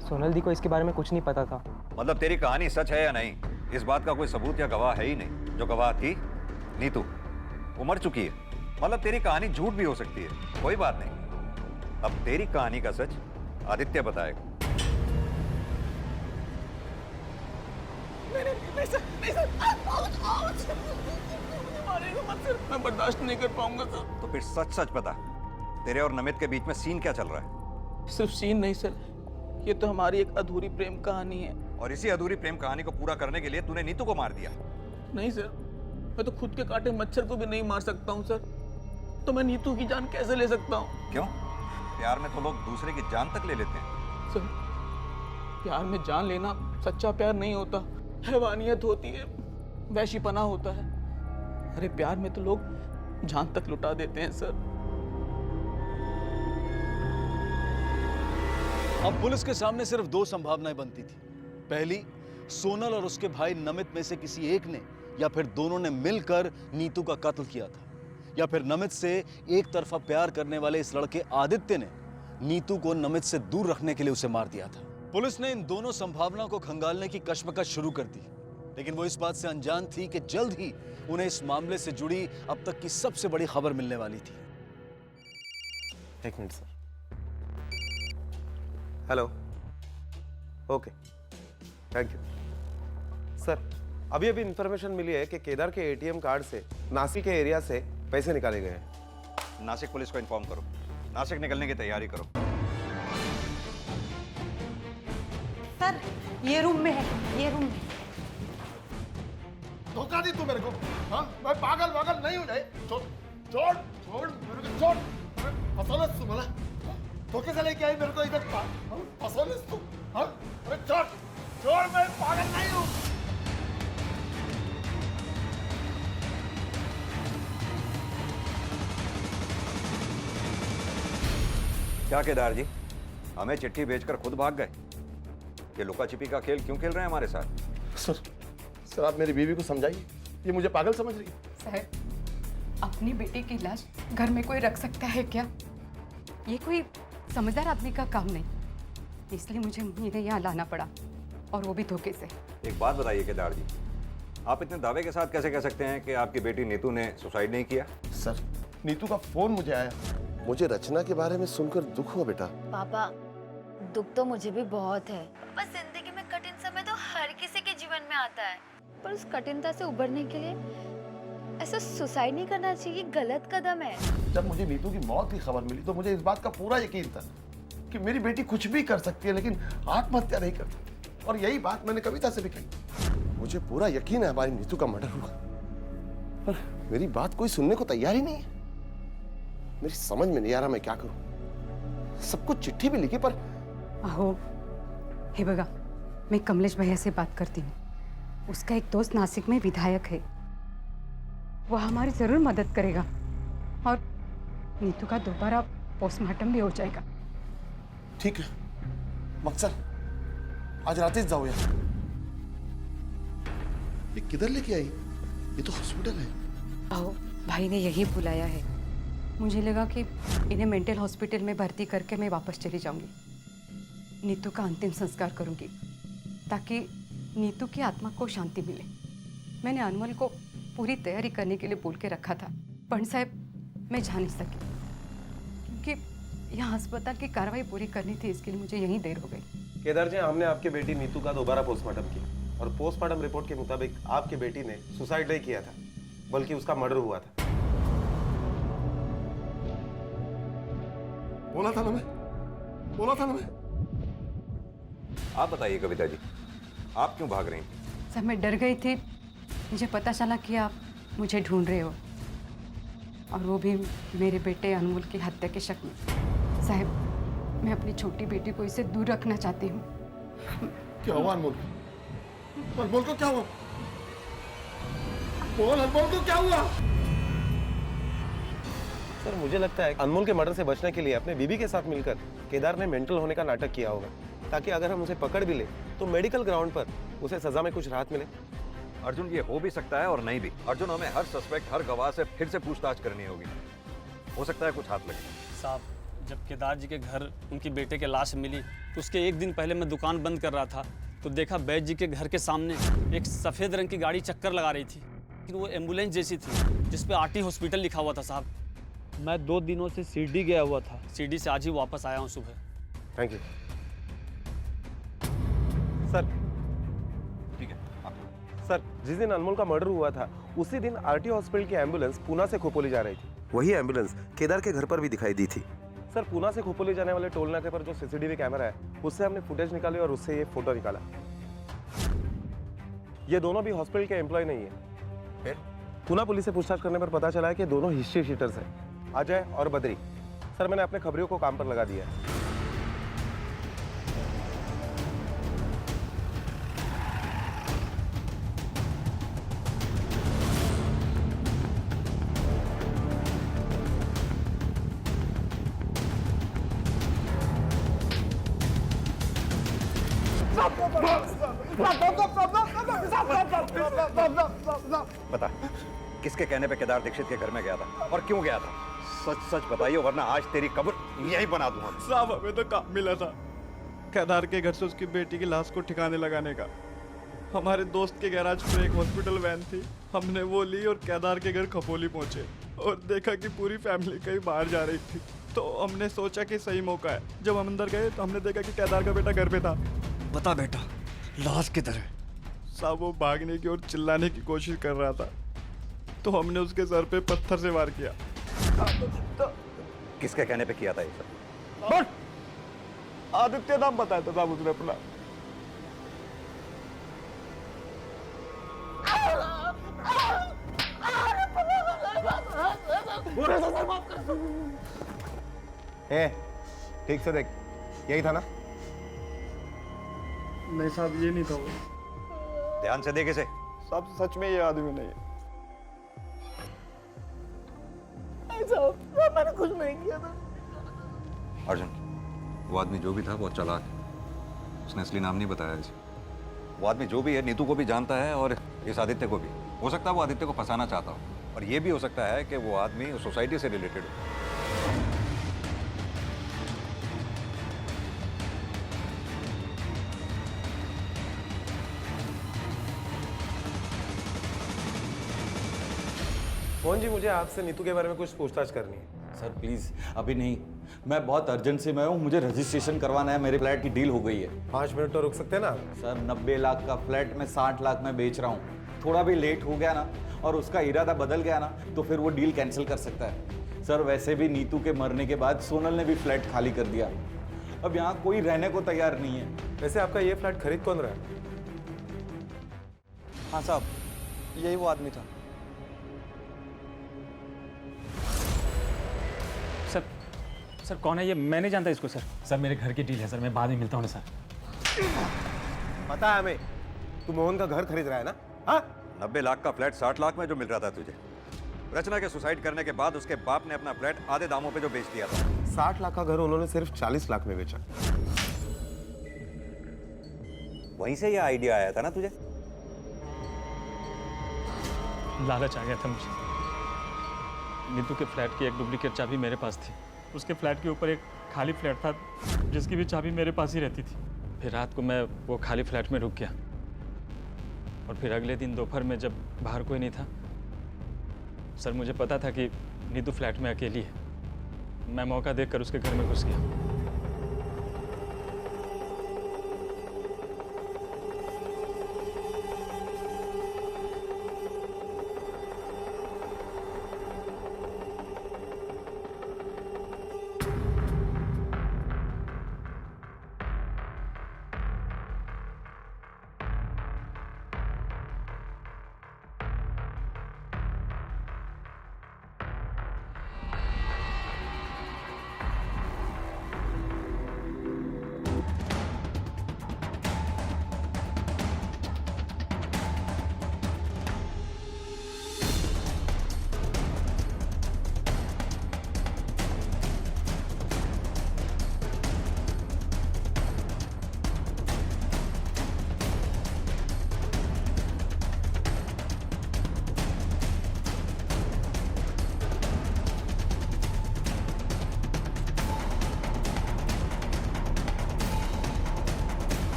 सोनल दी को इसके बारे में कुछ नहीं पता था। मतलब तेरी कहानी सच है या नहीं, इस बात का कोई सबूत या गवाह है ही नहीं। जो गवाह थी नीतू, वो मर चुकी है। मतलब तेरी कहानी झूठ भी हो सकती है, कोई बात नहीं। अब तेरी कहानी का सच आदित्य बताएगा। नहीं सर, नहीं सर। मारेगा मत सर, मैं बर्दाश्त नहीं कर पाऊंगा सर। तो फिर सच सच बता, तेरे और नमित के बीच में सीन क्या चल रहा है? सिर्फ सीन नहीं सर, ये तो हमारी एक अधूरी प्रेम कहानी है। और इसी अधूरी प्रेम कहानी को पूरा करने के लिए तूने नीतू को मार दिया? नहीं सर, मैं तो खुद के काटे मच्छर को भी नहीं मार सकता हूँ सर, तो मैं नीतू की जान कैसे ले सकता हूँ? क्यों? प्यार में तो लोग दूसरे की जान तक ले लेते हैं। सर प्यार में जान लेना सच्चा प्यार नहीं होता, हैवानियत होती है, वैशीपना होता है। अरे प्यार में तो लोग जान तक लुटा देते हैं सर। अब पुलिस के सामने सिर्फ दो संभावनाएं बनती थी। पहली, सोनल और उसके भाई नमित में से किसी एक ने या फिर दोनों ने मिलकर नीतू का कत्ल किया था, या फिर नमित से एक तरफा प्यार करने वाले इस लड़के आदित्य ने नीतू को नमित से दूर रखने के लिए उसे मार दिया था। पुलिस ने इन दोनों संभावनाओं को खंगालने की कश्मकश शुरू कर दी, लेकिन वो इस बात से अनजान थी कि जल्द ही उन्हें इस मामले से जुड़ी अब तक की सबसे बड़ी खबर मिलने वाली थी। एक minute sir. Hello, okay, thank you sir. अभी अभी इंफॉर्मेशन मिली है कि केदार के एटीएम कार्ड से नासिक के एरिया से पैसे निकाले गए हैं। नासिक पुलिस को इन्फॉर्म करो, नासिक निकलने की तैयारी करो। सर ये रूम में है, ये रूम में। धोखा दी तू मेरे को? हाँ, मैं पागल वागल नहीं हूँ। छोड़ छोड़ छोड़ मेरे को, छोड़। फसौलस तू मला, धोखे से लेके आई मेरे को इधर। फसौलस तू? हाँ, अरे छोड़ छोड़, मैं पागल नहीं हूँ। क्या केदार जी, हमें चिट्ठी भेजकर खुद भाग गए। ये लुका छिपी का खेल क्यों खेल रहे हैं हमारे साथ? सर आप मेरी बीवी को समझाइए, ये मुझे पागल समझ रही है। साहब, अपनी बेटी की लाश घर में कोई रख सकता है क्या? ये कोई समझदार आदमी का काम नहीं, इसलिए मुझे इन्हें यहाँ लाना पड़ा, और वो भी धोखे से। एक बात बताइए केदार जी, आप इतने दावे के साथ कैसे कह सकते हैं कि आपकी बेटी नीतू ने सुसाइड नहीं किया? सर, नीतू का फोन मुझे आया, मुझे रचना के बारे में सुनकर दुख हुआ बेटा। पापा, दुख तो मुझे भी बहुत है। बस जिंदगी में कठिन समय तो हर किसी के जीवन में आता है, पर उस कठिनता से उबरने के लिए ऐसा सुसाइड नहीं करना चाहिए, गलत कदम है। जब मुझे नीतू की मौत की खबर मिली तो मुझे इस बात का पूरा यकीन था कि मेरी बेटी कुछ भी कर सकती है, लेकिन आत्महत्या नहीं करती। और यही बात मैंने कविता से भी कही। मुझे पूरा यकीन है हमारी नीतू का मर्डर हुआ, पर मेरी बात कोई सुनने को तैयार ही नहीं है। मेरी समझ में नहीं आ रहा मैं क्या करूं। सबको चिट्ठी भी लिखी, पर अहो, हे बगा, मैं कमलेश भैया से बात करती हूँ। उसका एक दोस्त नासिक में विधायक है, वो हमारी जरूर मदद करेगा, और नीतू का दोबारा पोस्टमार्टम भी हो जाएगा। ठीक है मकसद, आज रात ही जाओ यार। ये किधर लेके आई? ये तो हॉस्पिटल है। अहो, भाई ने यही बुलाया है। मुझे लगा कि इन्हें मेंटल हॉस्पिटल में भर्ती करके मैं वापस चली जाऊंगी। नीतू का अंतिम संस्कार करूंगी, ताकि नीतू की आत्मा को शांति मिले। मैंने अनमोल को पूरी तैयारी करने के लिए बोल के रखा था, पंडित साहब मैं जा नहीं सकी, क्योंकि यहाँ अस्पताल की कार्रवाई पूरी करनी थी, इसके लिए मुझे यहीं देर हो गई। केदार जी, हमने आपकी बेटी नीतू का दोबारा पोस्टमार्टम किया, और पोस्टमार्टम रिपोर्ट के मुताबिक आपकी बेटी ने सुसाइड नहीं किया था, बल्कि उसका मर्डर हुआ था। बोला था ना मैं। आप बताइए कविता जी, आप क्यों भाग रही हैं? सर, मैं डर गई थी। मुझे पता चला कि आप मुझे ढूंढ रहे हो, और वो भी मेरे बेटे अनमोल की हत्या के शक में। साहब, मैं अपनी छोटी बेटी को इससे दूर रखना चाहती हूँ। क्या हुआ अनमोल? अनमोल को क्या हुआ? बोल, अनमोल को क्या हुआ? सर, मुझे लगता है अनमोल के मर्डर से बचने के लिए अपने बीबी के साथ मिलकर केदार ने मेंटल होने का नाटक किया होगा, ताकि अगर हम उसे पकड़ भी ले तो मेडिकल ग्राउंड पर उसे सजा में कुछ राहत मिले। अर्जुन, ये हो भी सकता है और नहीं भी। अर्जुन, हमें हर सस्पेक्ट, हर गवाह से फिर से पूछताछ करनी होगी। हो सकता है कुछ हाथ लगे। साहब, जब केदार जी के घर उनकी बेटे की लाश मिली तो उसके एक दिन पहले मैं दुकान बंद कर रहा था, तो देखा बैद जी के घर के सामने एक सफ़ेद रंग की गाड़ी चक्कर लगा रही थी, लेकिन वो एम्बुलेंस जैसी थी जिस पे आरटी हॉस्पिटल लिखा हुआ था। साहब, मैं 2 दिनों से शिरडी गया हुआ था, शिरडी से आज ही वापस आया हूँ सुबह। Thank you sir. ठीक है सर, जिस दिन अनमोल का मर्डर हुआ था उसी दिन आरटी हॉस्पिटल की एम्बुलेंस पूना से खोपोली जा रही थी। वही एम्बुलेंस केदार के घर पर भी दिखाई दी थी। सर, पूना से खोपोली जाने वाले टोल नाके पर जो सीसीटीवी कैमरा है उससे हमने फुटेज निकाली और उससे ये फोटो निकाला। ये दोनों भी हॉस्पिटल के एम्प्लॉय नहीं है। फिर पूना पुलिस से पूछताछ करने पर पता चला है कि दोनों हिस्ट्री शीटर्स हैं, अजय और बद्री। सर, मैंने अपने खबरियों को काम पर लगा दिया है। बता, किसके कहने पे केदार दीक्षित के घर में गया था और क्यों गया था? सच सच बताइए, वरना आज तेरी कब्र यहीं बना दूंगा। साहब, हमें तो काम मिला था केदार के घर से उसकी बेटी की लाश को ठिकाने लगाने का। हमारे दोस्त के गैराज में एक हॉस्पिटल वैन थी, हमने वो ली और केदार के घर खपोली पहुंचे और देखा कि पूरी फैमिली कहीं बाहर जा रही थी, तो हमने सोचा कि सही मौका है। जब हम अंदर गए तो हमने देखा कि केदार का बेटा घर पे था। बता बेटा, लाश किधर है? साहब, वो भागने की और चिल्लाने की कोशिश कर रहा था, तो हमने उसके सर पे पत्थर से वार किया। किसके कहने पे किया था ये सब? बट आदित्य नाम बताया था साहब उसने अपना। ठीक से देख, यही था ना? नहीं साहब, ये नहीं था वो। ध्यान से देखे से। साहब, सच में ये आदमी नहीं है। साहब, मैंने कुछ नहीं किया था। अर्जुन, वो आदमी जो भी था बहुत चालाक है। उसने असली नाम नहीं बताया इसे। वो आदमी जो भी है नीतू को भी जानता है और इस आदित्य को भी। हो सकता है वो आदित्य को फंसाना चाहता हो, और ये भी हो सकता है कि वो आदमी उस सोसाइटी से रिलेटेड हो। मोहन जी, मुझे आपसे नीतू के बारे में कुछ पूछताछ करनी है। सर प्लीज अभी नहीं, मैं बहुत अर्जेंट से मैं हूँ, मुझे रजिस्ट्रेशन करवाना है, मेरे फ्लैट की डील हो गई है। 5 मिनट तो रुक सकते हैं ना? सर 90 लाख का फ्लैट में 60 लाख में बेच रहा हूँ। थोड़ा भी लेट हो गया ना और उसका इरादा बदल गया ना तो फिर वो डील कैंसिल कर सकता है। सर वैसे भी नीतू के मरने के बाद सोनल ने भी फ्लैट खाली कर दिया, अब यहाँ कोई रहने को तैयार नहीं है। वैसे आपका ये फ्लैट खरीद कौन रहा है? हाँ साहब, यही वो आदमी था। सर कौन है ये? मैं नहीं जानता इसको सर। सर मेरे घर की डील है सर, मैं बाद में मिलता हूँ सर। पता है हमें, तू मोहन का घर खरीद रहा है ना? हाँ? 90 लाख का फ्लैट 60 लाख में जो मिल रहा था तुझे, रचना के सुसाइड करने के बाद उसके बाप ने अपना फ्लैट आधे दामों पे जो बेच दिया था। 60 लाख का घर उन्होंने सिर्फ 40 लाख में बेचा। वहीं से ये आइडिया आया था ना तुझे? लालच आ गया था मुझे। नीतू के फ्लैट की एक डुप्लीकेट चाबी मेरे पास थी, उसके फ्लैट के ऊपर एक खाली फ्लैट था जिसकी भी चाबी मेरे पास ही रहती थी। फिर रात को मैं वो खाली फ्लैट में रुक गया और फिर अगले दिन दोपहर में जब बाहर कोई नहीं था, सर मुझे पता था कि नीतू फ्लैट में अकेली है। मैं मौका देखकर उसके घर में घुस गया।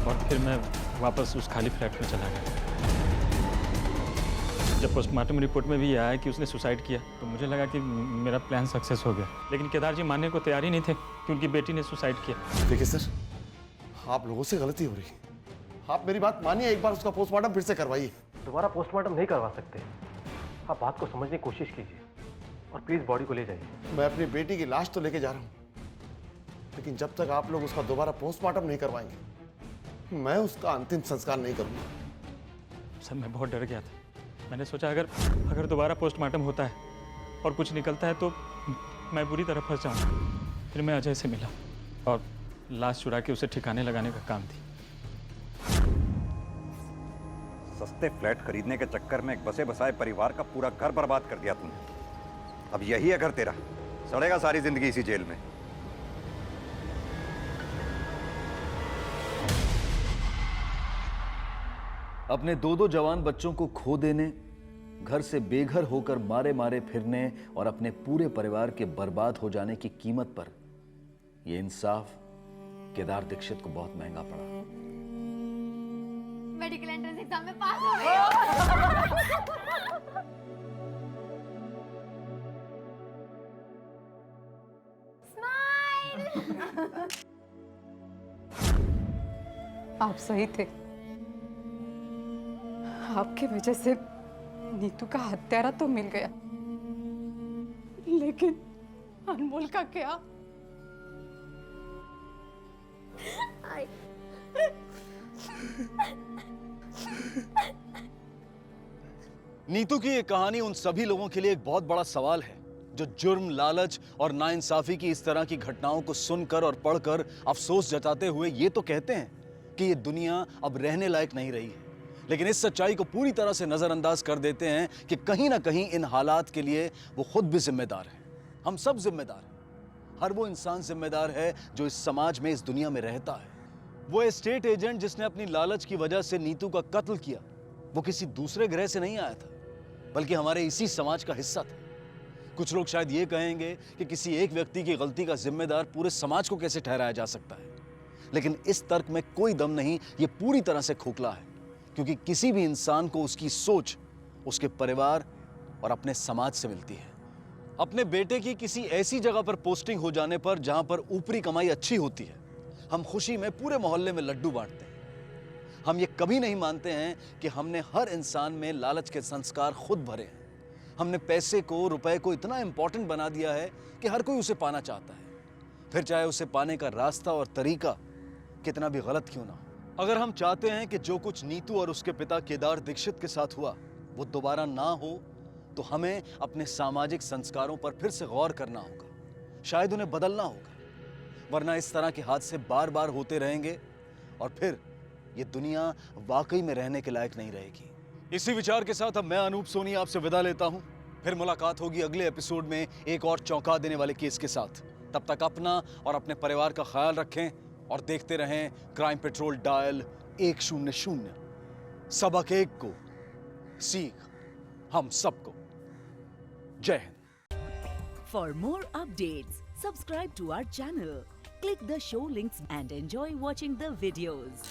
और फिर मैं वापस उस खाली फ्लैट में चला गया। जब पोस्टमार्टम रिपोर्ट में भी आया कि उसने सुसाइड किया तो मुझे लगा कि मेरा प्लान सक्सेस हो गया, लेकिन केदार जी मानने को तैयार ही नहीं थे कि उनकी बेटी ने सुसाइड किया। देखिए सर, आप लोगों से गलती हो रही है। आप मेरी बात मानिए, एक बार उसका पोस्टमार्टम फिर से करवाइए। दोबारा पोस्टमार्टम नहीं करवा सकते, आप बात को समझने की कोशिश कीजिए और प्लीज़ बॉडी को ले जाइए। मैं अपनी बेटी की लाश तो लेके जा रहा हूँ, लेकिन जब तक आप लोग उसका दोबारा पोस्टमार्टम नहीं करवाएंगे मैं उसका अंतिम संस्कार नहीं करूँगा। सर मैं बहुत डर गया था। मैंने सोचा अगर दोबारा पोस्टमार्टम होता है और कुछ निकलता है तो मैं बुरी तरह फंस जाऊँगा। फिर मैं अजय से मिला और लाश चुरा के उसे ठिकाने लगाने का काम थी। सस्ते फ्लैट खरीदने के चक्कर में एक बसे बसाए परिवार का पूरा घर बर्बाद कर दिया तुमने। अब यही है घर तेरा, सड़ेगा सारी जिंदगी इसी जेल में। अपने 2-2 जवान बच्चों को खो देने, घर से बेघर होकर मारे मारे फिरने और अपने पूरे परिवार के बर्बाद हो जाने की कीमत पर यह इंसाफ केदार दीक्षित को बहुत महंगा पड़ा। मेडिकल एंट्रेंस एग्जाम में पास हो गई। आप सही थे, आपकी वजह से नीतू का हत्यारा तो मिल गया, लेकिन अनमोल का क्या? नीतू की ये कहानी उन सभी लोगों के लिए एक बहुत बड़ा सवाल है जो जुर्म, लालच और नाइंसाफी की इस तरह की घटनाओं को सुनकर और पढ़कर अफसोस जताते हुए ये तो कहते हैं कि ये दुनिया अब रहने लायक नहीं रही है, लेकिन इस सच्चाई को पूरी तरह से नजरअंदाज कर देते हैं कि कहीं ना कहीं इन हालात के लिए वो खुद भी जिम्मेदार हैं। हम सब जिम्मेदार हैं। हर वो इंसान जिम्मेदार है जो इस समाज में, इस दुनिया में रहता है। वो एस्टेट एजेंट जिसने अपनी लालच की वजह से नीतू का कत्ल किया, वो किसी दूसरे ग्रह से नहीं आया था, बल्कि हमारे इसी समाज का हिस्सा था। कुछ लोग शायद ये कहेंगे कि किसी एक व्यक्ति की गलती का जिम्मेदार पूरे समाज को कैसे ठहराया जा सकता है, लेकिन इस तर्क में कोई दम नहीं। ये पूरी तरह से खोखला है, क्योंकि किसी भी इंसान को उसकी सोच उसके परिवार और अपने समाज से मिलती है। अपने बेटे की किसी ऐसी जगह पर पोस्टिंग हो जाने पर जहां पर ऊपरी कमाई अच्छी होती है, हम खुशी में पूरे मोहल्ले में लड्डू बांटते हैं। हम ये कभी नहीं मानते हैं कि हमने हर इंसान में लालच के संस्कार खुद भरे हैं। हमने पैसे को, रुपए को इतना इंपॉर्टेंट बना दिया है कि हर कोई उसे पाना चाहता है, फिर चाहे उसे पाने का रास्ता और तरीका कितना भी गलत क्यों ना हो। अगर हम चाहते हैं कि जो कुछ नीतू और उसके पिता केदार दीक्षित के साथ हुआ वो दोबारा ना हो, तो हमें अपने सामाजिक संस्कारों पर फिर से गौर करना होगा, शायद उन्हें बदलना होगा, वरना इस तरह के हादसे बार बार होते रहेंगे और फिर ये दुनिया वाकई में रहने के लायक नहीं रहेगी। इसी विचार के साथ अब मैं अनूप सोनी आपसे विदा लेता हूं। फिर मुलाकात होगी अगले एपिसोड में एक और चौंका देने वाले केस के साथ। तब तक अपना और अपने परिवार का ख्याल रखें और देखते रहें क्राइम पेट्रोल डायल 100। सबक एक को, सीख हम सबको। जय Hind. For more updates, subscribe to our channel, click the show links and enjoy watching the videos.